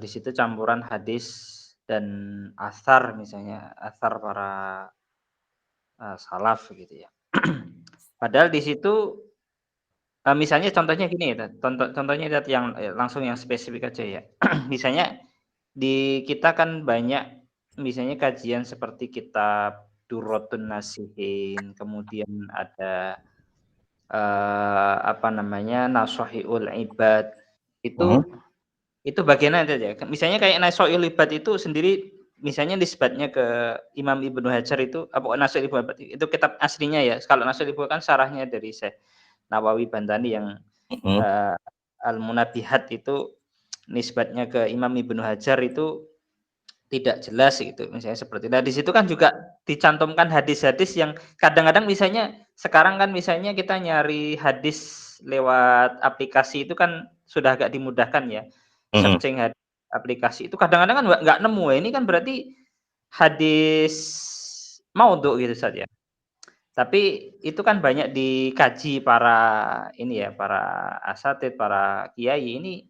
Speaker 1: Di situ campuran hadis dan athar misalnya, athar para, salaf gitu ya. Padahal di situ, misalnya contohnya gini ya, contohnya yang, langsung yang spesifik aja ya. Misalnya di kita kan banyak misalnya kajian seperti kitab Durratun Nasihin, kemudian ada, apa namanya, Nashaihul Ibad. Itu bagian aja ya. Misalnya kayak Nashaihul Ibad itu sendiri misalnya nisbatnya ke Imam Ibnu Hajar itu apa Nashaihul Ibad itu kitab aslinya ya. Kalau Nashaihul Ibad kan syarahnya dari Syekh Nawawi Bantani yang, Al-Munabihat itu nisbatnya ke Imam Ibnu Hajar itu tidak jelas gitu, misalnya seperti. Nah, di situ kan juga dicantumkan hadis-hadis yang kadang-kadang misalnya sekarang kan misalnya kita nyari hadis lewat aplikasi itu kan sudah agak dimudahkan ya. Searching aplikasi itu kadang-kadang kan nggak nemu. Ini kan berarti hadis maudhu gitu saja. Tapi itu kan banyak dikaji para ini ya, para asatidz, para kiai ini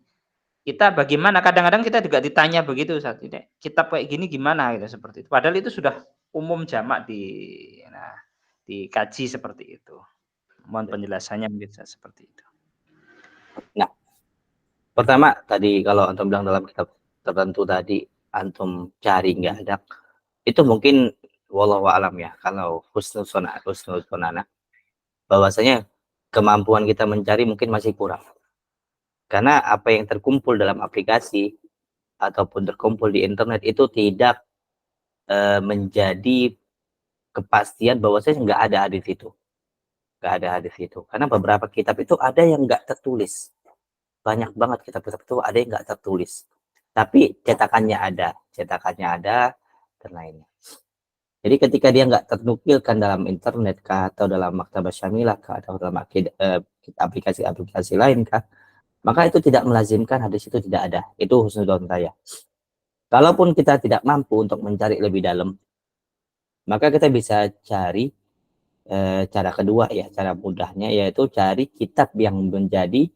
Speaker 1: kita bagaimana kadang-kadang kita juga ditanya begitu saat ini, kitab kayak gini gimana gitu seperti itu. Padahal itu sudah umum jamak dikaji seperti itu. Mohon penjelasannya mungkin seperti itu.
Speaker 6: Nah, pertama tadi kalau antum bilang dalam kitab tertentu tadi antum cari nggak ada, itu mungkin wallahu alam ya. Kalau husnul sonana, bahwasanya kemampuan kita mencari mungkin masih kurang. Karena apa yang terkumpul dalam aplikasi ataupun terkumpul di internet itu tidak menjadi kepastian bahwasanya nggak ada hadis itu. Nggak ada hadis itu. Karena beberapa kitab itu ada yang nggak tertulis. Banyak banget kitab-kitab itu ada yang nggak tertulis. Tapi cetakannya ada dan lainnya. Jadi ketika dia nggak ternukilkan dalam internet kah, atau dalam maktabah syamilah kah, atau dalam aplikasi-aplikasi lain kah, maka itu tidak melazimkan hadis itu tidak ada. Itu husnuzon saya. Kalaupun kita tidak mampu untuk mencari lebih dalam, maka kita bisa cari cara kedua ya, cara mudahnya yaitu cari kitab yang menjadi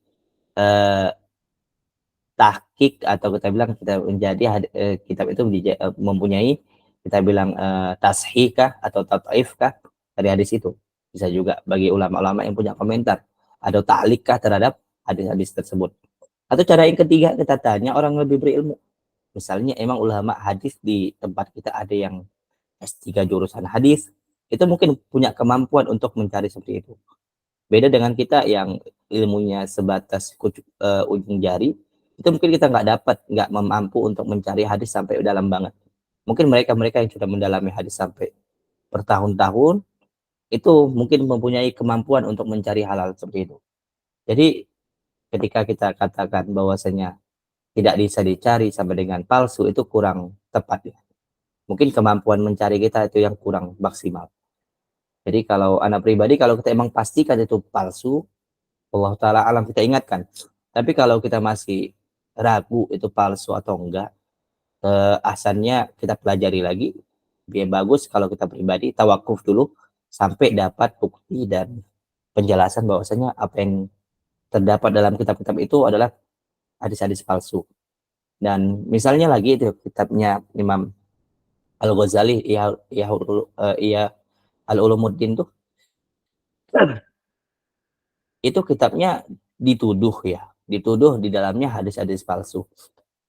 Speaker 6: tahqiq atau kita bilang kita menjadi kitab itu mempunyai kita bilang tashih kah atau tat'if kah dari hadis itu. Bisa juga bagi ulama-ulama yang punya komentar atau ta'liq kah terhadap hadis-hadis tersebut. Atau cara yang ketiga kita tanya orang lebih berilmu. Misalnya emang ulama hadis di tempat kita ada yang S3 jurusan hadis, itu mungkin punya kemampuan untuk mencari seperti itu. Beda dengan kita yang ilmunya sebatas ujung jari, itu mungkin kita nggak mampu untuk mencari hadis sampai dalam banget. Mungkin mereka yang sudah mendalami hadis sampai bertahun-tahun, itu mungkin mempunyai kemampuan untuk mencari hal-hal seperti itu. Jadi ketika kita katakan bahwasanya tidak bisa dicari sama dengan palsu, itu kurang tepat ya. Mungkin kemampuan mencari kita itu yang kurang maksimal. Jadi kalau anak pribadi, kalau kita emang pastikan itu palsu, Allah Ta'ala alam kita ingatkan. Tapi kalau kita masih ragu itu palsu atau enggak, asalnya kita pelajari lagi. Biar bagus kalau kita pribadi tawakuf dulu sampai dapat bukti dan penjelasan bahwasanya apa yang terdapat dalam kitab-kitab itu adalah hadis-hadis palsu. Dan misalnya lagi itu kitabnya Imam Al-Ghazali Al-Ulumuddin tuh itu kitabnya dituduh di dalamnya hadis-hadis palsu.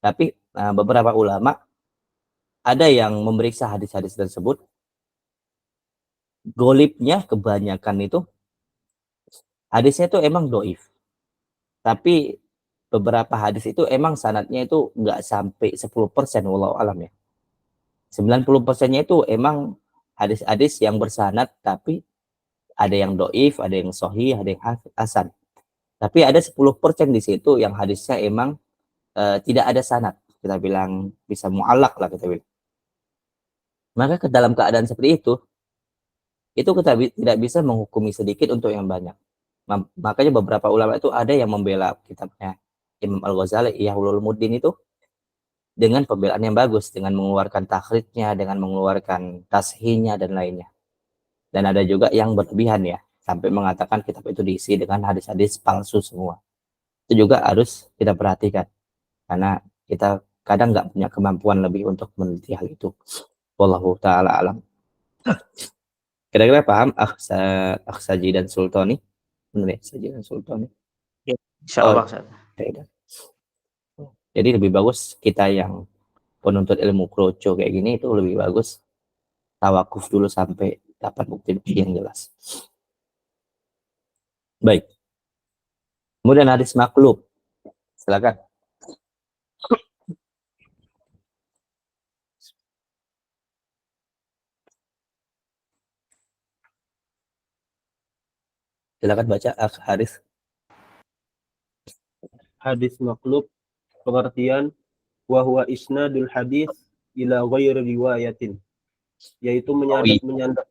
Speaker 6: Tapi beberapa ulama ada yang memeriksa hadis-hadis tersebut, golibnya kebanyakan itu hadisnya itu emang doif. Tapi beberapa hadis itu emang sanadnya itu nggak sampai 10%, wallahu alam ya. 90%-nya itu emang hadis-hadis yang bersanad, tapi ada yang doif, ada yang sahih, ada yang hasan. Tapi ada 10% di situ yang hadisnya emang tidak ada sanad. Kita bilang bisa mu'allaq lah kita bilang. Maka ke dalam keadaan seperti itu kita tidak bisa menghukumi sedikit untuk yang banyak. Makanya beberapa ulama itu ada yang membela kitabnya Imam Al-Ghazali Ihya Ulumuddin itu dengan pembelaan yang bagus, dengan mengeluarkan takhrijnya, dengan mengeluarkan tashihnya dan lainnya. Dan ada juga yang berlebihan ya, sampai mengatakan kitab itu diisi dengan hadis-hadis palsu semua. Itu juga harus kita perhatikan, karena kita kadang nggak punya kemampuan lebih untuk meneliti hal itu. Wallahu ta'ala alam. Kira-kira paham Akhsaji dan Sultani? Benar ya, Akhsaji dan Sultani.
Speaker 1: Insyaallah
Speaker 6: Oh.
Speaker 1: Ustaz.
Speaker 6: Jadi lebih bagus kita yang penuntut ilmu kroco kayak gini itu lebih bagus tawakuf dulu sampai dapat bukti-bukti yang jelas. Baik. Kemudian hadis maklub. Silakan. Silakan baca Haris.
Speaker 2: Hadis maklub pengertian wa huwa isnadul hadis ila ghairi riwayatin, yaitu menyandar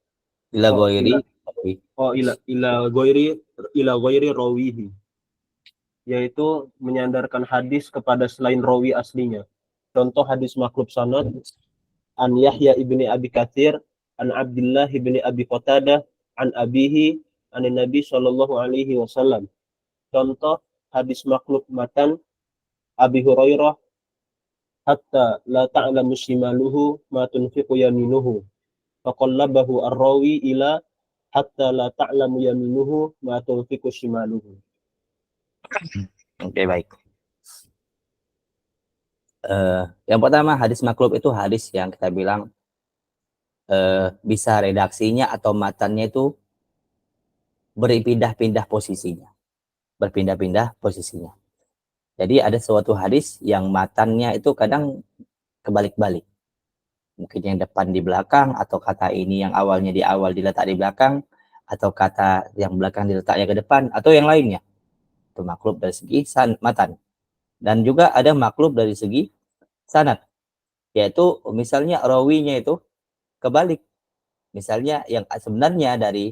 Speaker 6: Ila
Speaker 2: Oh,
Speaker 6: ghairi.
Speaker 2: ila ghairi rawihi, yaitu menyandarkan hadis kepada selain rawi aslinya. Contoh hadis maklub sanad an Yahya ibni Abi Katsir an Abdullah ibni Abi Qatadah an abihi an Nabi sallallahu alaihi wasallam. Contoh hadis maklub matan Abi Hurairah hatta la ta'lamu shimaluhu ma tunfiqu yaminuhu faqallabahu ar-rawi ila hatta la ta'lamu yaminuhu ma tunfiqu shimaluhu.
Speaker 6: Oke, baik. Yang pertama hadis maklub itu hadis yang kita bilang bisa redaksinya atau matannya itu berpindah-pindah posisinya. Berpindah-pindah posisinya. Jadi ada suatu hadis yang matannya itu kadang kebalik-balik. Mungkin yang depan di belakang, atau kata ini yang awalnya di awal diletak di belakang, atau kata yang belakang diletaknya ke depan, atau yang lainnya. Itu maklub dari segi matan. Dan juga ada maklub dari segi sanad. Yaitu misalnya rawinya itu kebalik. Misalnya yang sebenarnya dari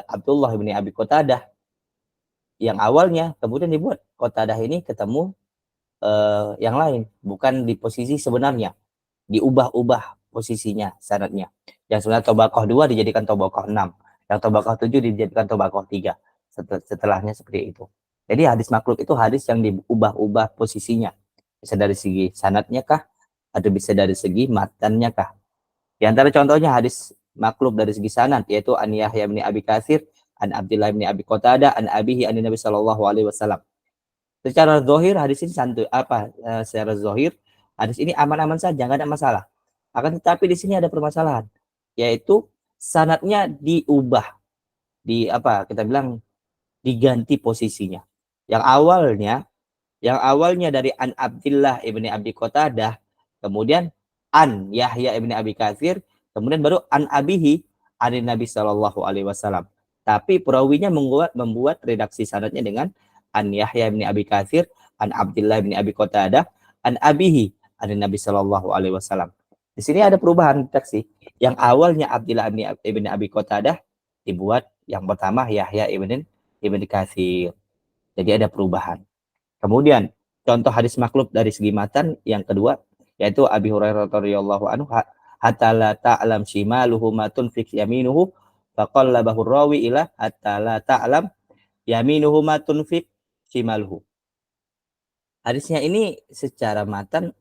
Speaker 6: Abdullah bin Abi Qatadah yang awalnya kemudian dibuat Qatadah ini ketemu yang lain, bukan di posisi sebenarnya, diubah-ubah posisinya sanadnya. Yang sebenarnya Tobaqoh 2 dijadikan Tobaqoh 6, yang Tobaqoh 7 dijadikan Tobaqoh 3, setelahnya seperti itu. Jadi hadis maklub itu hadis yang diubah-ubah posisinya, bisa dari segi sanadnya kah, atau bisa dari segi matannya kah. Di antara contohnya hadis maklub dari segi sanad yaitu an Yahya bin Abi Katsir an Abdullah bin Abi Qatadah an abihi an Nabi sallallahu alaihi wasallam. Secara zahir hadis ini secara zahir hadis ini aman-aman saja, enggak ada masalah. Akan tetapi di sini ada permasalahan, yaitu sanadnya diubah, kita bilang diganti posisinya. Yang awalnya dari an Abdullah ibni Abi Qatadah, kemudian an Yahya ibni Abi Katsir, kemudian baru an abihi an Nabi sallallahu alaihi wasallam. Tapi perawinya membuat redaksi sanadnya dengan an Yahya ibni Abi Katsir an Abdullah ibni Abi Qatadah an abihi an Nabi sallallahu alaihi wasallam. Di sini ada perubahan redaksi. Yang awalnya Abdullah ibni Abi Qatadah dibuat yang pertama Yahya ibni Katsir. Jadi ada perubahan. Kemudian contoh hadis maklub dari segi matan yang kedua yaitu Abi Hurairah radhiyallahu anhu hatta la ta'lam shimaluhu ma tunfiq yaminuhu faqallabahu rawi ila hatta la ta'lam yaminuhu ma tunfiq shimaluhu. Hadisnya ini secara matan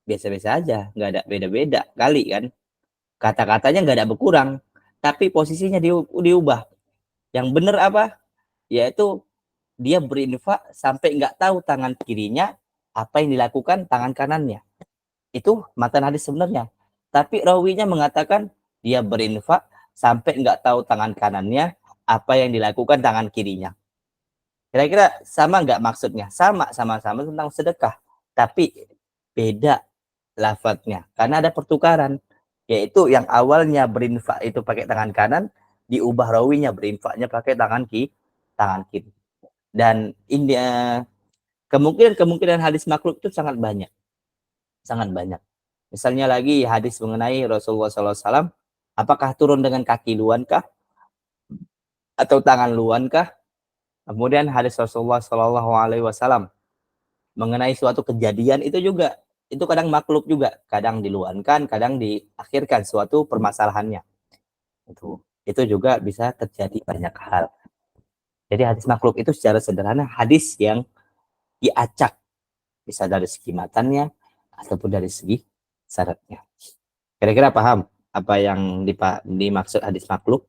Speaker 6: biasa-biasa aja, nggak ada beda-beda kali kan. Kata-katanya nggak ada berkurang, tapi posisinya diubah. Yang benar apa? Yaitu dia berinfak sampai nggak tahu tangan kirinya apa yang dilakukan tangan kanannya. Itu matan hadis sebenarnya. Tapi rawinya mengatakan dia berinfak sampai nggak tahu tangan kanannya apa yang dilakukan tangan kirinya. Kira-kira sama nggak maksudnya? Sama-sama tentang sedekah. Tapi beda lafadznya. Karena ada pertukaran. Yaitu yang awalnya berinfak itu pakai tangan kanan, diubah rawinya berinfaknya pakai tangan kiri. Dan ini kemungkinan hadis maklub itu sangat banyak. Misalnya lagi hadis mengenai Rasulullah SAW, apakah turun dengan kaki luankah atau tangan luankah? Kemudian hadis Rasulullah SAW mengenai suatu kejadian itu juga itu kadang makhluk juga, kadang diluankan, kadang diakhirkan suatu permasalahannya. Itu juga bisa terjadi banyak hal. Jadi hadis makhluk itu secara sederhana hadis yang diacak, bisa dari segi matannya ataupun dari segi syaratnya. Kira-kira paham apa yang dimaksud hadis makhluk?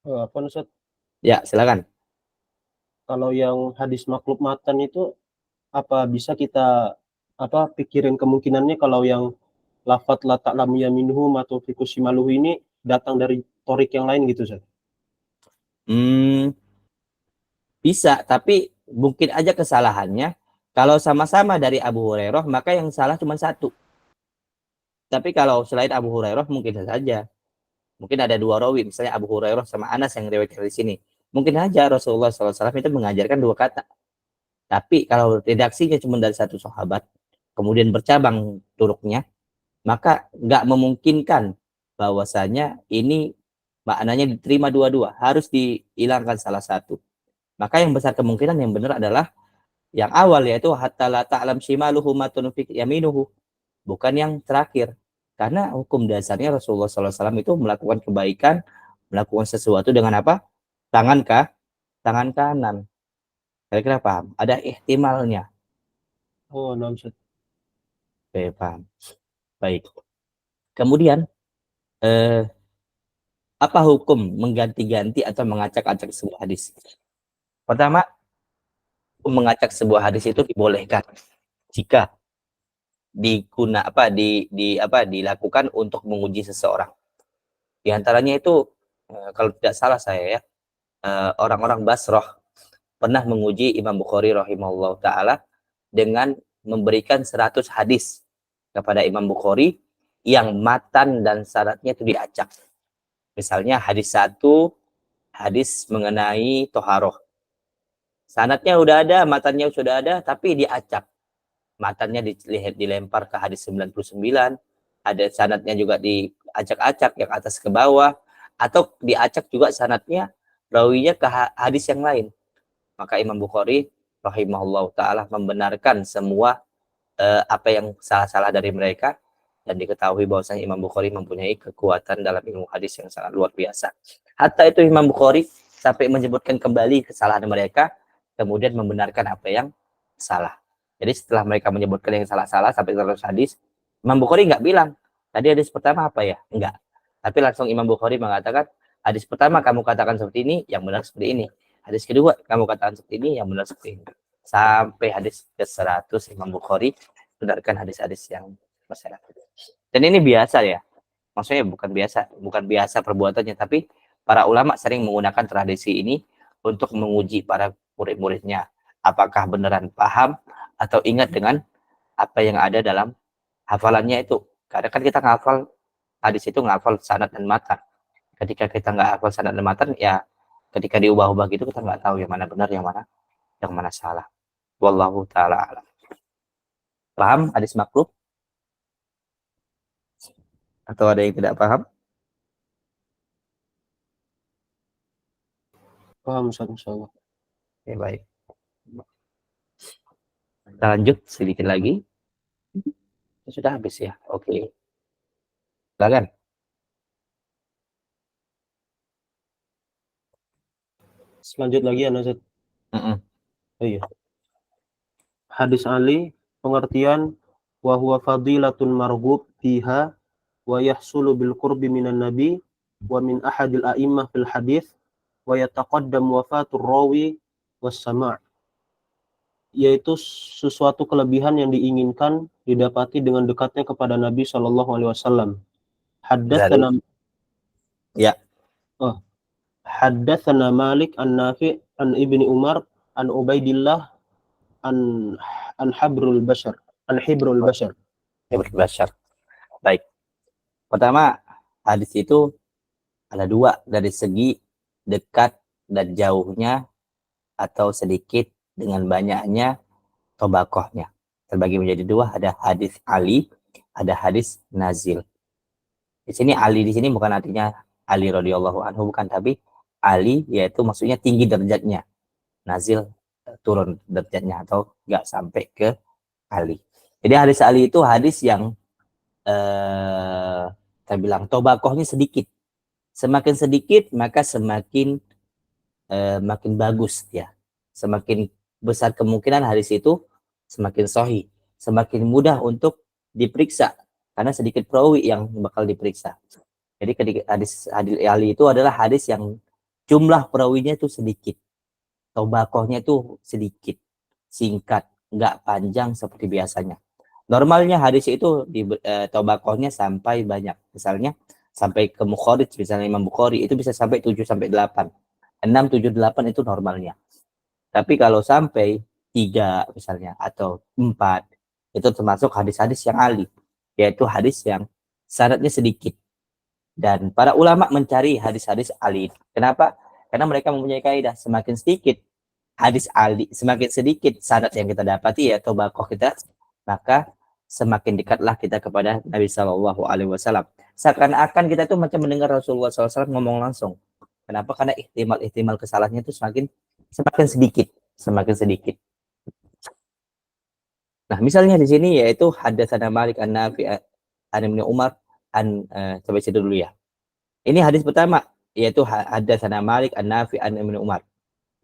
Speaker 2: Apa Ustaz?
Speaker 6: Ya, silakan.
Speaker 2: Kalau yang hadis makhluk matan itu apa bisa kita pikirin kemungkinannya kalau yang lafat la ta'lamu yaminhum atau fikusimaluhu ini datang dari torik yang lain gitu Ustaz?
Speaker 6: Bisa, tapi mungkin aja kesalahannya kalau sama-sama dari Abu Hurairah, maka yang salah cuma satu. Tapi kalau selain Abu Hurairah mungkin saja. Mungkin ada dua rawi, misalnya Abu Hurairah sama Anas yang riwayat dari sini. Mungkin aja Rasulullah SAW itu mengajarkan dua kata. Tapi kalau redaksinya cuma dari satu sahabat, kemudian bercabang turuknya, maka nggak memungkinkan bahwasanya ini maknanya diterima dua-dua. Harus dihilangkan salah satu. Maka yang besar kemungkinan yang benar adalah yang awal, yaitu hatta la ta'lam shimaluhu ma tunfiq yaminuhu, bukan yang terakhir. Karena hukum dasarnya Rasulullah SAW itu melakukan kebaikan, melakukan sesuatu dengan apa? Tangan kanan. Kira-kira paham? Ada ihtimalnya.
Speaker 2: Oh, nah Ustaz.
Speaker 6: Oke, paham. Baik. Kemudian apa hukum mengganti-ganti atau mengacak-acak sebuah hadis? Pertama, mengacak sebuah hadis itu dibolehkan jika dilakukan untuk menguji seseorang. Di antaranya itu kalau tidak salah saya ya, orang-orang Basrah pernah menguji Imam Bukhari rahimahullah taala dengan memberikan 100 hadis kepada Imam Bukhari yang matan dan syaratnya itu diacak. Misalnya hadis 1, hadis mengenai toharoh. Sanadnya udah ada, matannya sudah ada, tapi diacak. Matannya dilempar ke hadis 99, ada sanadnya juga diacak-acak yang atas ke bawah, atau diacak juga sanadnya rawinya ke hadis yang lain. Maka Imam Bukhari rahimahullah ta'ala membenarkan semua apa yang salah-salah dari mereka, dan diketahui bahwasanya Imam Bukhari mempunyai kekuatan dalam ilmu hadis yang sangat luar biasa. Hatta itu Imam Bukhari sampai menyebutkan kembali kesalahan mereka, kemudian membenarkan apa yang salah. Jadi setelah mereka menyebutkan yang salah-salah sampai 100 hadis, Imam Bukhari nggak bilang, tadi hadis pertama apa ya? Enggak. Tapi langsung Imam Bukhari mengatakan, hadis pertama kamu katakan seperti ini, yang benar seperti ini. Hadis kedua kamu katakan seperti ini, yang benar seperti ini. Sampai hadis ke-100 Imam Bukhari benarkan hadis-hadis yang masalah. Dan ini biasa ya. Maksudnya bukan biasa perbuatannya, tapi para ulama sering menggunakan tradisi ini untuk menguji para murid-muridnya. Apakah beneran paham atau ingat dengan apa yang ada dalam hafalannya itu. Karena kan kita ngafal hadis itu, ngafal sanad dan matan. Ketika kita nggak hafal sanad dan matan, ya ketika diubah-ubah gitu kita nggak tahu yang mana benar, yang mana salah. Wallahu ta'ala alam. Paham hadis makhluk? Atau ada yang tidak paham?
Speaker 2: Paham Ustaz, insyaallah.
Speaker 6: Oke, baik. Kita lanjut sedikit lagi. Sudah habis ya? Oke. Silakan.
Speaker 2: Selanjut lagi ya Ustaz. Oh iya. Hadis Ali, pengertian wa huwa fadilatun marghub fiha wa yahsulu bil qurbi minan nabi wa min ahadil a'immah fil hadis wa yataqaddam wafatur rawi was sama', yaitu sesuatu kelebihan yang diinginkan didapati dengan dekatnya kepada Nabi Shallallahu Alaihi Wasallam. Haddatsana
Speaker 6: Ya.
Speaker 2: Haddatsana Malik an Nafi' an Ibni Umar an Ubaidillah an Hibrul Bashar.
Speaker 6: Baik. Pertama, hadis itu ada dua, dari segi dekat dan jauhnya, atau sedikit dengan banyaknya tobakohnya. Terbagi menjadi dua, ada hadis Ali, ada hadis Nazil. Di sini Ali di sini bukan artinya Ali radhiyallahu anhu, bukan, tapi Ali yaitu maksudnya tinggi derajatnya. Nazil turun derajatnya atau enggak sampai ke Ali. Jadi hadis Ali itu hadis yang kita bilang tobakohnya sedikit. Semakin sedikit maka semakin makin bagus ya. Semakin besar kemungkinan hadis itu semakin sahih, semakin mudah untuk diperiksa karena sedikit perawi yang bakal diperiksa. Jadi ketika hadis Ali itu adalah hadis yang jumlah perawinya itu sedikit, tobakohnya itu sedikit, singkat, nggak panjang seperti biasanya. Normalnya hadis itu di tobakohnya sampai banyak, misalnya sampai ke Mukharij, misalnya Imam Bukhari itu bisa sampai 7 sampai 8. 6, 7, 8 itu normalnya. Tapi kalau sampai 3 misalnya atau 4 itu termasuk hadis-hadis yang ali, yaitu hadis yang sanadnya sedikit. Dan para ulama mencari hadis-hadis ali. Kenapa? Karena mereka mempunyai kaidah semakin sedikit hadis ali, semakin sedikit sanad yang kita dapati ya tobakoh kita, maka semakin dekatlah kita kepada Nabi Shallallahu Alaihi Wasallam. Seakan-akan kita itu macam mendengar Rasulullah SAW ngomong langsung. Kenapa? Karena ihtimal kesalahannya itu semakin sedikit, semakin sedikit. Nah, misalnya di sini yaitu hadatsana Malik an-Nafi' an Ibnu Umar coba situ dulu ya. Ini hadis pertama yaitu hadatsana Malik an-Nafi' an Ibnu Umar.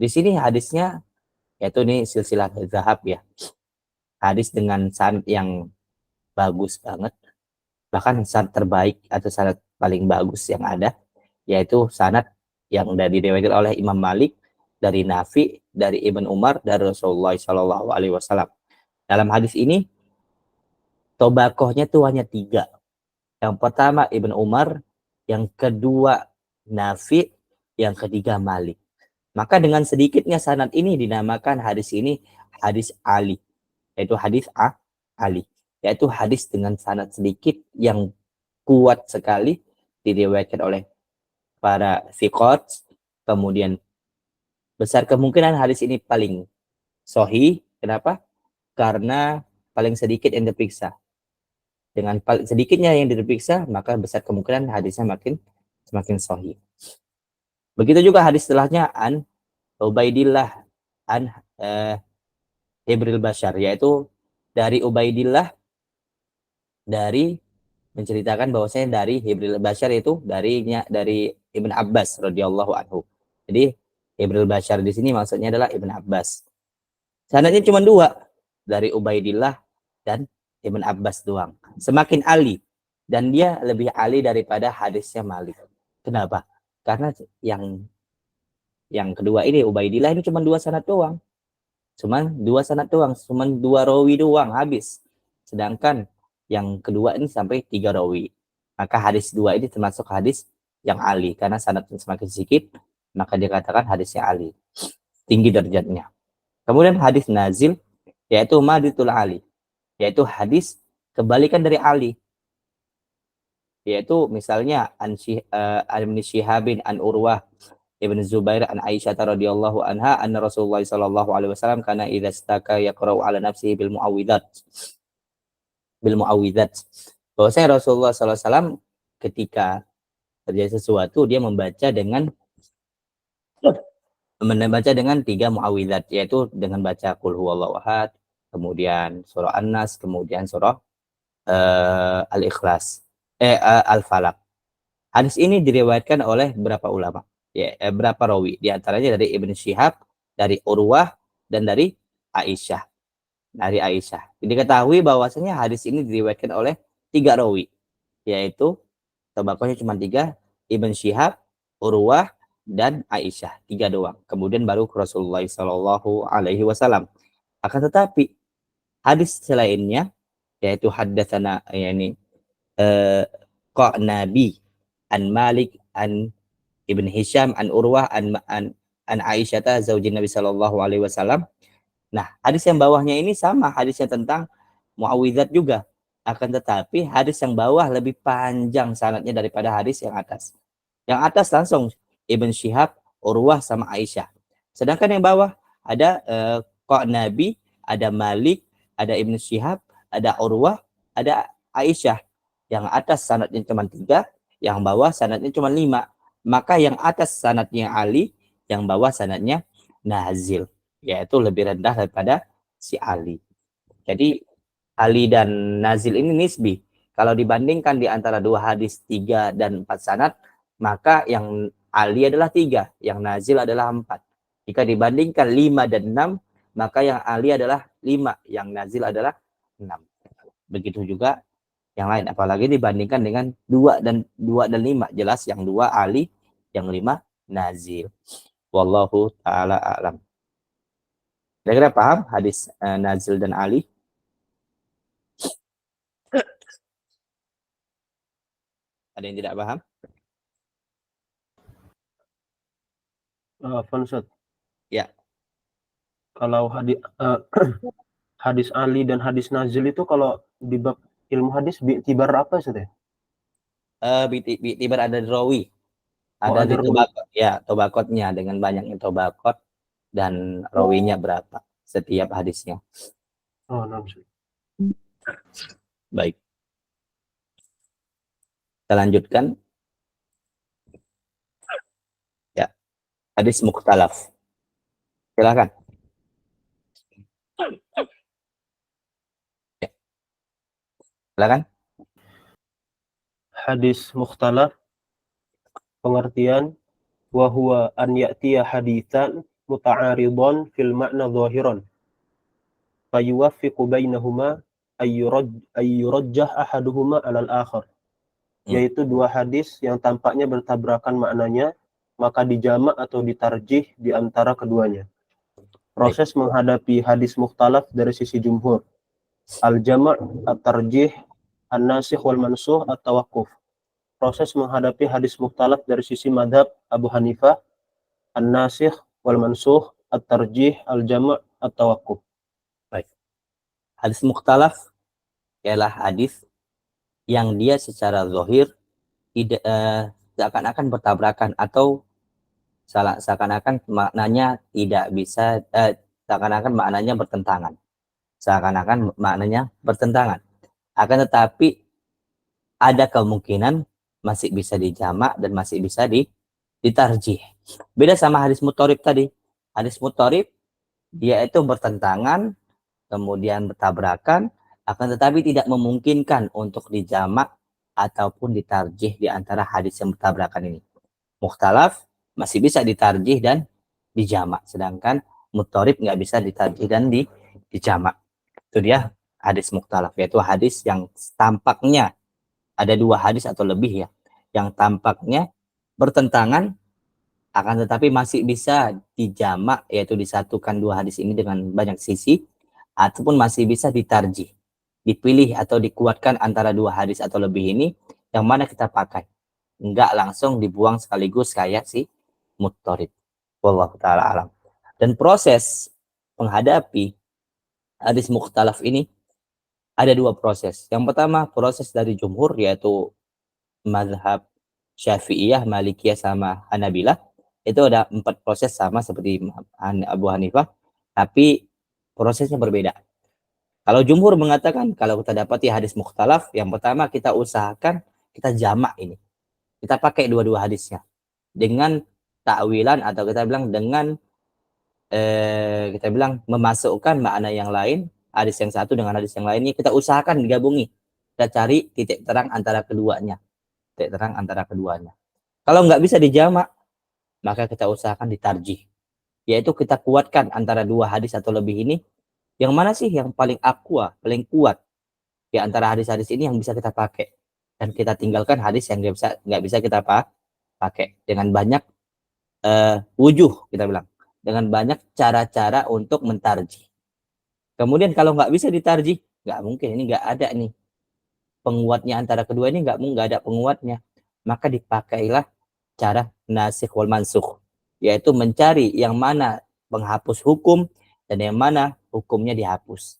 Speaker 6: Di sini hadisnya yaitu ini silsilah zahab ya. Hadis dengan sanad yang bagus banget. Bahkan sanad terbaik atau sanad paling bagus yang ada yaitu sanad yang diriwayatkan oleh Imam Malik dari Nafi, dari Ibn Umar, dari Rasulullah Shallallahu Alaihi Wasallam. Dalam hadis ini, tobakohnya tuh hanya 3. Yang pertama Ibn Umar, yang kedua Nafi, yang ketiga Malik. Maka dengan sedikitnya sanad ini dinamakan hadis ini hadis Ali, yaitu hadis Ali, yaitu hadis dengan sanad sedikit yang kuat sekali diriwayatkan oleh para thiqat, kemudian besar kemungkinan hadis ini paling sahih. Kenapa? Karena paling sedikit yang diperiksa. Dengan paling sedikitnya yang diperiksa, maka besar kemungkinan hadisnya semakin sahih. Begitu juga hadis setelahnya an Ubaidillah an Hibril Bashar, yaitu dari Ubaidillah dari menceritakan bahwasanya dari Hibril Bashar itu dari Ibn Abbas radhiyallahu anhu. Jadi Hibril Bashar di sini maksudnya adalah Ibn Abbas. Sanadnya cuma 2, dari Ubaidillah dan Ibn Abbas doang. Semakin ali, dan dia lebih ali daripada hadisnya Malik. Kenapa? Karena yang kedua ini Ubaidillah ini cuma 2 sanad doang. Cuma 2 sanad doang, cuma 2 rawi doang habis. Sedangkan yang kedua ini sampai 3 rawi. Maka hadis 2 ini termasuk hadis yang ali karena sanadnya semakin sedikit, maka dikatakan hadisnya ali, tinggi derajatnya. Kemudian hadis nazil yaitu maditul ali, yaitu hadis kebalikan dari ali. Yaitu misalnya an Syihabin an Urwah Ibn Zubair an Aisyah radhiyallahu anha anna Rasulullah sallallahu alaihi wasallam kana idza staka yaqra'u ala nafsihi bil muawwidzat. Bahwasanya Rasulullah sallallahu alaihi wasallam ketika terjadi sesuatu dia membaca dengan 3 muawwidzat, yaitu dengan baca qul huwallahu ahad, kemudian surah An-Nas, kemudian surah Al-Ikhlas, Al-Falaq. Hadis ini diriwayatkan oleh berapa ulama? Ya, berapa rawi? Di antaranya dari Ibn Syihab, dari Urwah, dan dari Aisyah. Diketahui bahwasanya hadis ini diriwayatkan oleh 3 rawi, yaitu tobakohnya cuma 3, Ibn Syihab, Urwah, dan Aisyah, 3 doang. Kemudian baru Rasulullah Shallallahu Alaihi Wasallam. Akan tetapi hadis selainnya yaitu haddatsana yakni Nabi an Malik an Ibn Hisham an Urwah an Aisyah zaujin Nabi Shallallahu Alaihi Wasallam. Nah, hadis yang bawahnya ini sama hadisnya tentang muawwidzat juga. Akan tetapi hadis yang bawah lebih panjang sanadnya daripada hadis yang atas. Yang atas langsung Ibn Syihab, Urwah, sama Aisyah. Sedangkan yang bawah ada Nabi, ada Malik, ada Ibn Syihab, ada Urwah, ada Aisyah. Yang atas sanadnya cuma 3, yang bawah sanadnya cuma 5. Maka yang atas sanadnya Ali, yang bawah sanadnya nazil, yaitu lebih rendah daripada si Ali. Jadi Ali dan nazil ini nisbi. Kalau dibandingkan di antara dua hadis 3 dan 4 sanad, maka yang Ali adalah 3, yang nazil adalah 4. Jika dibandingkan 5 dan 6, maka yang Ali adalah 5, yang nazil adalah 6. Begitu juga yang lain, apalagi dibandingkan dengan 2 dan 5. Jelas yang 2 Ali, yang 5 nazil. Wallahu taala a'lam. Kira-kira paham hadis nazil dan Ali? Ada yang tidak paham?
Speaker 2: Fansad.
Speaker 6: Ya.
Speaker 2: Kalau hadis Ali dan hadis nazil itu kalau di bab ilmu hadis tibar apa Ustaz ya?
Speaker 6: Tibar ada rawi.
Speaker 2: Oh,
Speaker 6: Ada
Speaker 2: ada
Speaker 6: di tobakot, ya, tobakotnya dengan banyaknya tobakot dan rawinya berapa setiap hadisnya.
Speaker 2: Oh, nah, Ustaz.
Speaker 6: Baik. Kita lanjutkan. Ya. Hadis mukhtalaf. Silakan. Ya. Silakan.
Speaker 2: Hadis mukhtalaf, pengertian wa huwa an ya'tiya haditsan muta'aridan fil ma'na zahiran fayuwaffiqu bainahuma ayyurajjah ahaduhuma 'alal akhar. Yaitu dua hadis yang tampaknya bertabrakan maknanya, maka dijamak atau ditarjih di antara keduanya. Proses menghadapi hadis mukhtalaf dari sisi jumhur. Al-jama' at-tarjih, an-nasikh wal mansuh at-tawaqquf. Proses menghadapi hadis mukhtalaf dari sisi madhab Abu Hanifah, an-nasikh wal mansuh at-tarjih, al-jama' at-tawaqquf.
Speaker 6: Baik. Hadis mukhtalaf ialah hadis yang dia secara zahir tidak seakan-akan bertabrakan atau seakan-akan maknanya tidak bisa seakan-akan maknanya bertentangan. Seakan-akan maknanya bertentangan. Akan tetapi ada kemungkinan masih bisa dijamak dan masih bisa ditarjih. Beda sama hadis mutharib tadi. Hadis mutharib dia itu bertentangan, kemudian bertabrakan, akan tetapi tidak memungkinkan untuk dijamak ataupun ditarjih di antara hadis yang bertabrakan ini. Mukhtalaf masih bisa ditarjih dan dijamak, sedangkan mutharib nggak bisa ditarjih dan dijamak. Itu dia hadis mukhtalaf, yaitu hadis yang tampaknya ada dua hadis atau lebih ya, yang tampaknya bertentangan akan tetapi masih bisa dijamak, yaitu disatukan dua hadis ini dengan banyak sisi, ataupun masih bisa ditarjih, dipilih atau dikuatkan antara dua hadis atau lebih ini, yang mana kita pakai. Enggak langsung dibuang sekaligus kayak si mutharib. Wallahu ta'ala alam. Dan proses menghadapi hadis mukhtalaf ini ada dua proses. Yang pertama proses dari jumhur, yaitu mazhab Syafi'iyah, Malikiyah sama Hanabilah. Itu ada 4 proses sama seperti Abu Hanifah, tapi prosesnya berbeda. Kalau jumhur mengatakan kalau kita dapati hadis mukhtalaf, yang pertama kita usahakan kita jamak ini. Kita pakai dua-dua hadisnya dengan takwilan atau kita bilang dengan kita bilang memasukkan makna yang lain, hadis yang satu dengan hadis yang lainnya kita usahakan digabungi. Kita cari titik terang antara keduanya. Titik terang antara keduanya. Kalau nggak bisa dijamak, maka kita usahakan ditarjih. Yaitu kita kuatkan antara dua hadis atau lebih ini. Yang mana sih yang paling aqua, paling kuat di antara hadis-hadis ini yang bisa kita pakai. Dan kita tinggalkan hadis yang nggak bisa kita pakai. Dengan banyak wujuh, kita bilang. Dengan banyak cara-cara untuk mentarjih. Kemudian kalau nggak bisa ditarjih, nggak mungkin, ini nggak ada nih penguatnya antara kedua ini, nggak ada penguatnya, maka dipakailah cara nasikh wal mansukh, yaitu mencari yang mana penghapus hukum dan yang mana hukumnya dihapus.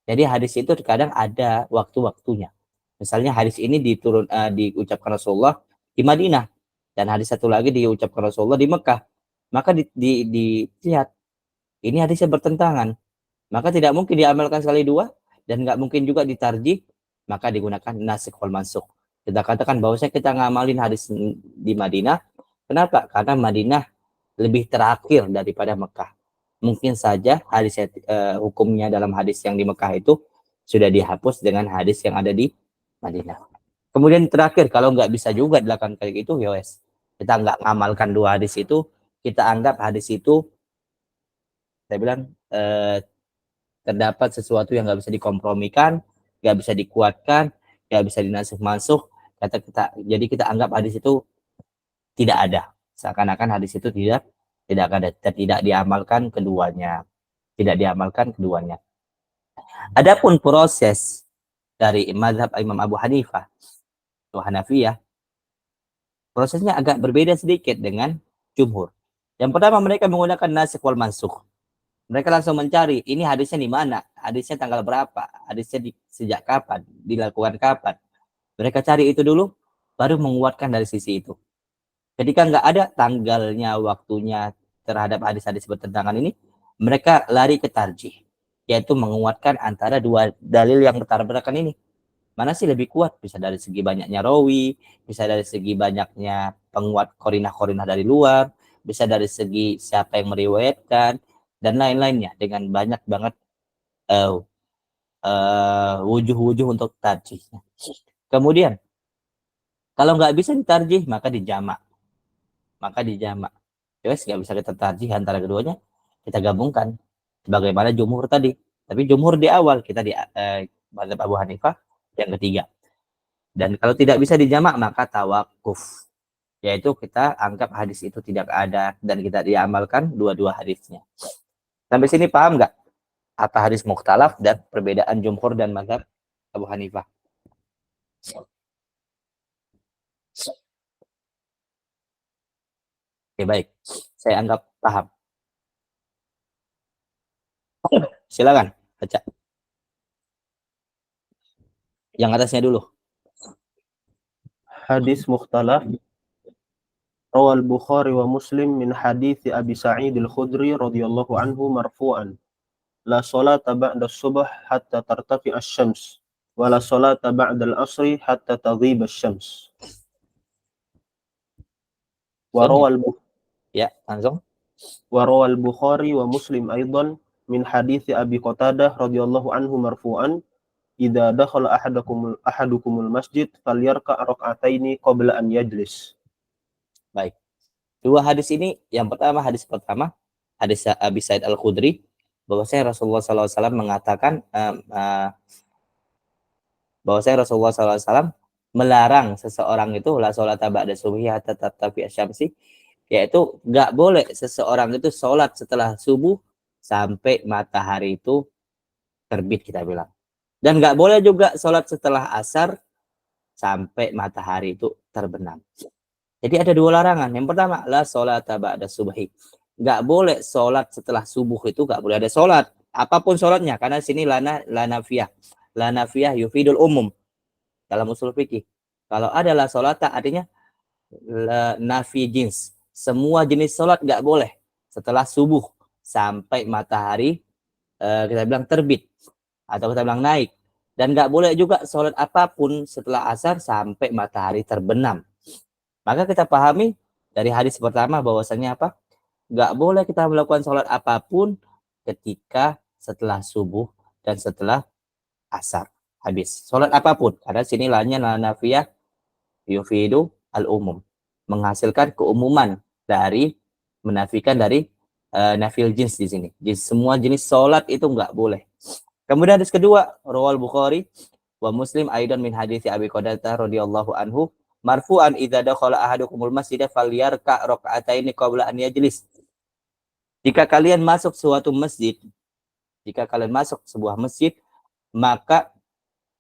Speaker 6: Jadi hadis itu terkadang ada waktu-waktunya. Misalnya hadis ini diucapkan Rasulullah di Madinah dan hadis satu lagi diucapkan Rasulullah di Mekah, maka dilihat ini hadisnya bertentangan, maka tidak mungkin diamalkan sekali dua dan nggak mungkin juga ditarjih, maka digunakan nasikh wal mansukh. Kita katakan bahwasanya kita ngamalin hadis di Madinah. Kenapa? Karena Madinah lebih terakhir daripada Mekah. Mungkin saja hadis hukumnya dalam hadis yang di Mekah itu sudah dihapus dengan hadis yang ada di Madinah. Kemudian terakhir, kalau nggak bisa juga dilakukan kayak gitu, ya wes, kita nggak ngamalkan dua hadis itu, kita anggap hadis itu, saya bilang, terdapat sesuatu yang nggak bisa dikompromikan, nggak bisa dikuatkan, nggak bisa dinasih masuk, jadi kita anggap hadis itu tidak ada, seakan-akan hadis itu tidak ada, tidak diamalkan keduanya, Adapun proses dari mazhab Imam Abu Hanifah atau Hanafiyah, prosesnya agak berbeda sedikit dengan jumhur. Yang pertama, mereka menggunakan nasikh wal mansukh. Mereka langsung mencari, ini hadisnya di mana? Hadisnya tanggal berapa? Hadisnya sejak kapan? Dilakukan kapan? Mereka cari itu dulu, baru menguatkan dari sisi itu. Ketika nggak ada tanggalnya, waktunya terhadap hadis-hadis bertentangan ini, mereka lari ke tarjih, yaitu menguatkan antara dua dalil yang bertabrakan ini. Mana sih lebih kuat? Bisa dari segi banyaknya rawi, bisa dari segi banyaknya penguat korinah-korinah dari luar, bisa dari segi siapa yang meriwayatkan, dan lain-lainnya, dengan banyak banget wujuh-wujuh untuk tarjihnya. Kemudian, kalau nggak bisa ditarjih, maka dijamak. Terus nggak bisa kita tarjih antara keduanya, kita gabungkan. Bagaimana jumhur tadi. Tapi jumhur di awal, kita di mazhab Abu Hanifah yang ketiga. Dan kalau tidak bisa dijamak, maka tawakuf. Yaitu kita anggap hadis itu tidak ada dan kita diamalkan dua-dua hadisnya. Sampai sini paham nggak? Apa hadis mukhtalaf dan perbedaan jumhur dan mazhab Abu Hanifah? Oke, baik. Saya anggap paham. Silakan baca. Yang atasnya dulu.
Speaker 2: Hadis mukhtalaf rawal Bukhari wa Muslim min hadits Abi Sa'id al-Khudri radhiyallahu anhu marfu'an la salata ba'da subh hatta tartafi asy-syams wa la salata ba'da al-'asri hatta taghib asy-syams. Wa rawal
Speaker 6: Ya, langsung.
Speaker 2: وروى البخاري ومسلم أيضا من حديث أبي قتادة رضي الله عنه مرفوعا إذا دخل أحدكم المسجد فليركع ركعتين قبل أن يجلس.
Speaker 6: Baik. Dua hadis ini, yang pertama, hadis Abi Sa'id Al-Khudri, bahwasanya Rasulullah SAW mengatakan, bahwasanya Rasulullah SAW melarang seseorang itu la sholata ba'da subhi hatta tartafi asy-syamsi, yaitu nggak boleh seseorang itu sholat setelah subuh sampai matahari itu terbit, kita bilang. Dan nggak boleh juga sholat setelah asar sampai matahari itu terbenam. Jadi ada dua larangan. Yang pertama, la sholata ba'da subhi. Nggak boleh sholat setelah subuh, itu nggak boleh ada sholat. Apapun sholatnya, karena sini la nafiyah. La nafiyah yufidul umum dalam usul fikih. Kalau ada la sholata, artinya nafi jins. Semua jenis sholat nggak boleh setelah subuh sampai matahari kita bilang terbit atau kita bilang naik, dan nggak boleh juga sholat apapun setelah asar sampai matahari terbenam. Maka kita pahami dari hadis pertama bahwasanya apa? Nggak boleh kita melakukan sholat apapun ketika setelah subuh dan setelah asar habis. Sholat apapun, karena sini lainnya la nafiyah yufidu al-umum, menghasilkan keumuman dari menafikan dari nafil jins di sini. Jadi semua jenis sholat itu nggak boleh. Kemudian hadis kedua, rawal Bukhari wa Muslim aidan min hadits Abi Qatadah radhiyallahu anhu marfu'an idza dakhala ahadukumul masjid falyarka raka'ataini qabla an yajlis. Jika kalian masuk sebuah masjid, maka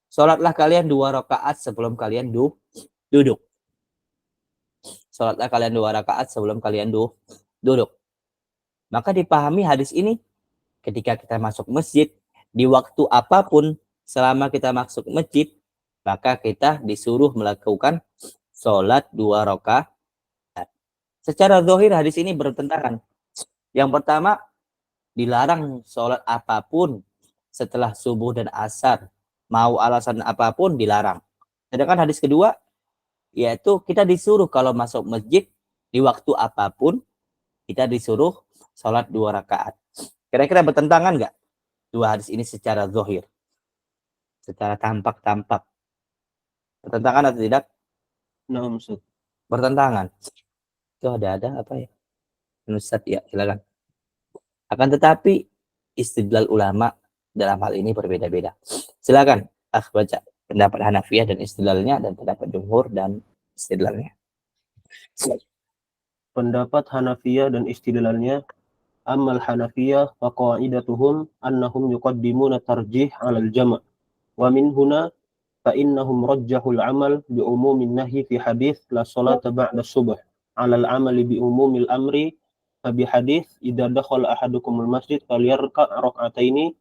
Speaker 6: sholatlah kalian 2 rakaat sebelum kalian duduk. Sholatlah kalian 2 rakaat sebelum kalian duduk. Maka dipahami hadis ini, ketika kita masuk masjid, di waktu apapun selama kita masuk masjid, maka kita disuruh melakukan sholat 2 rakaat. Secara zahir hadis ini bertentangan. Yang pertama, dilarang sholat apapun setelah subuh dan asar. Mau alasan apapun dilarang. Sedangkan hadis kedua, yaitu kita disuruh kalau masuk masjid di waktu apapun, kita disuruh sholat 2 rakaat. Kira-kira bertentangan nggak dua hadis ini secara zahir? secara tampak-tampak. Bertentangan atau tidak?
Speaker 2: Naam, Ustaz.
Speaker 6: Bertentangan. Itu ada apa ya? Ustaz, ya silakan. Akan tetapi istidlal ulama dalam hal ini berbeda-beda. Silakan baca pendapat Hanafiyah dan istidlalnya dan pendapat jumhur dan istidlalnya.
Speaker 2: Pendapat Hanafiyah dan istidlalnya, amal Hanafiyah wa qa'idatuhum annahum yuqaddimuna tarjih 'ala al-jam', wa min huna fa innahum rajjahul 'amal bi umumin nahyi fi hadits la salata ba'da subh 'ala al-'amali bi umumil amri fa bi hadits idza dakhala ahadukumul masjid falyarka' rak'ataini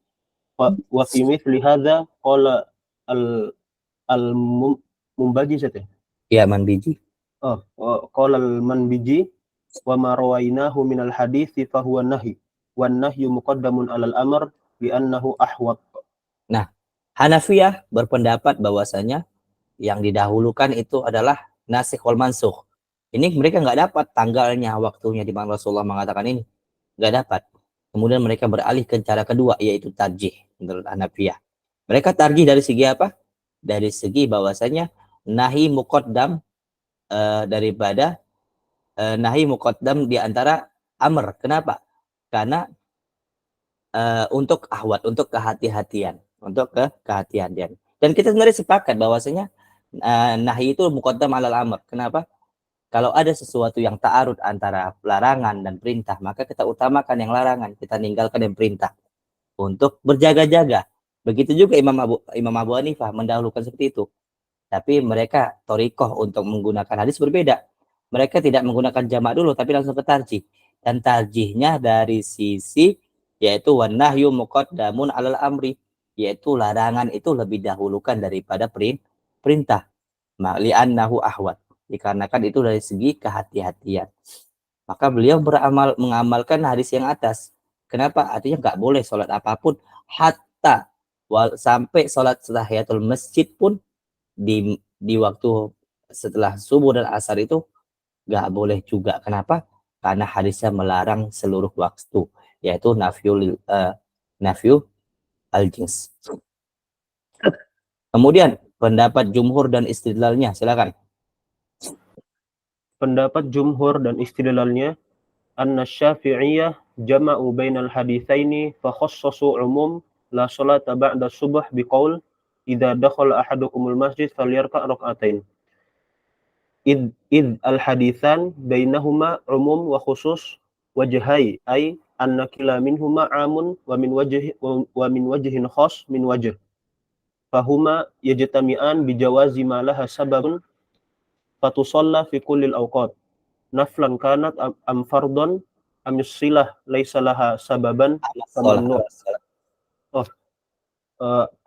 Speaker 2: wa fi mithli hadza qala al-Mumbajis
Speaker 6: Ya, Manbiji.
Speaker 2: qala al-Manbiji wa ma rawainahu minal hadithi fahuwa nahi wan nahyu muqaddamun 'alal amr bi annahu ahwat.
Speaker 6: Nah, Hanafiyah berpendapat bahwasanya yang didahulukan itu adalah nasikh wal mansukh. Ini mereka nggak dapat tanggalnya, waktunya di mana Rasulullah mengatakan ini. Nggak dapat. Kemudian mereka beralih ke cara kedua, yaitu tarjih menurut Hanafiyah. Mereka tarjih dari segi apa? Dari segi bahwasanya nahi muqaddam daripada nahi muqaddam di antara amr. Kenapa? Karena untuk ahwat, untuk kehati-hatian, untuk kehati-hatian. Dan kita sebenarnya sepakat bahwasanya nahi itu muqaddam alal amr. Kenapa? Kalau ada sesuatu yang ta'arud antara larangan dan perintah, maka kita utamakan yang larangan, kita ninggalkan yang perintah untuk berjaga-jaga. Begitu juga Imam Abu Hanifah mendahulukan seperti itu. Tapi mereka thoriqah untuk menggunakan hadis berbeda. Mereka tidak menggunakan jamak dulu, tapi langsung ke tarjih. Dan tarjihnya dari sisi yaitu wan nahyu muqaddamun alal amri, yaitu larangan itu lebih dahulukan daripada perintah. Li'annahu ahwat, dikarenakan itu dari segi kehati-hatian. Maka beliau mengamalkan hadis yang atas. Kenapa? Artinya nggak boleh sholat apapun, hatta sampai sholat tahiyatul masjid pun di waktu setelah subuh dan asar itu nggak boleh juga. Kenapa? Karena hadisnya melarang seluruh waktu, yaitu nafyu al-jins. Kemudian pendapat jumhur dan istidlalnya, silakan.
Speaker 2: Pendapat jumhur dan istidlalnya, anna Syafi'iyah jama'u bainal haditsaini fa khassasu umum la salata ba'da subh biqaul idza dakhala ahadukumul masjid falyarka' rak'atain. Id al-haditsan bainahuma umum wa khusus wajhai ay anna kila minhuma amun wa min wajhin khas min wajh. Fahuma yajtami'an bijawazi ma laha sababun fatusalla fi kullil awqat naflan kanat am fardon am yusilah laisa laha sababan famamnu.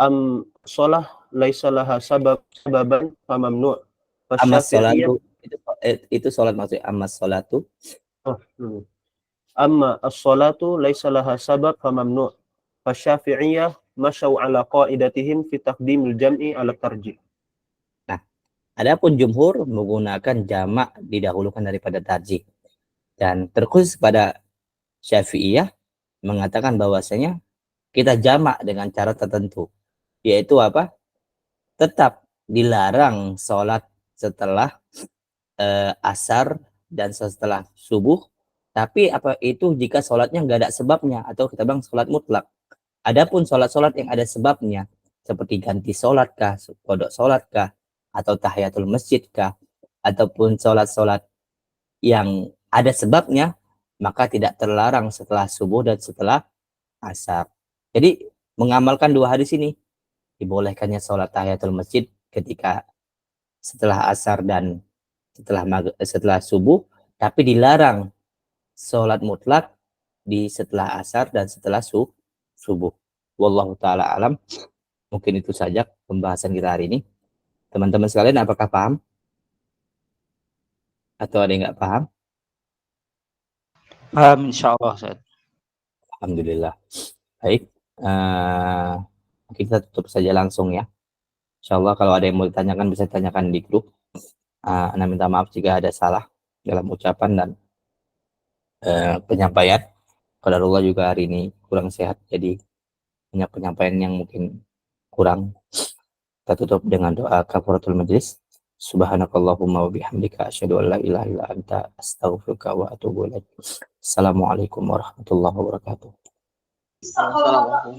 Speaker 2: Am sholah laisa laha sababan famamnu.
Speaker 6: Amas sholatu itu sholat maksudnya. Amas sholatu
Speaker 2: amma as-sholatu laisa laha sabab famamnu. Fasyafi'iyah masyau ala qa'idatihim fi taqdimil jam'i ala tarjih.
Speaker 6: Adapun jumhur menggunakan jamak didahulukan daripada tarjih. Dan terkhusus pada Syafi'iyah mengatakan bahwasanya kita jamak dengan cara tertentu. Yaitu apa? Tetap dilarang sholat setelah asar dan setelah subuh. Tapi apa itu jika sholatnya nggak ada sebabnya, atau kita bilang sholat mutlak. Adapun sholat-sholat yang ada sebabnya, seperti ganti sholat kah, qada sholat kah, atau tahiyatul masjid kah, ataupun sholat-sholat yang ada sebabnya, maka tidak terlarang setelah subuh dan setelah asar. Jadi mengamalkan dua hadis ini, dibolehkannya sholat tahiyatul masjid ketika setelah asar dan setelah subuh, tapi dilarang sholat mutlak di setelah asar dan setelah subuh. Wallahu ta'ala alam. Mungkin itu saja pembahasan kita hari ini. Teman-teman sekalian, apakah paham? Atau ada yang nggak paham?
Speaker 5: Paham insyaallah, Ustaz.
Speaker 6: Alhamdulillah. Baik. Kita tutup saja langsung ya. Insyaallah kalau ada yang mau ditanyakan bisa ditanyakan di grup. Anda minta maaf jika ada salah dalam ucapan dan penyampaian. Qadarullah juga hari ini kurang sehat, jadi banyak penyampaian yang mungkin kurang. Kita tutup dengan doa kafaratul majlis. Subhanakallahumma wa bihamdika asyhadu an la ilaha illa anta astaghfiruka wa atubu ilaik. Assalamualaikum warahmatullahi wabarakatuh.
Speaker 5: Assalamualaikum.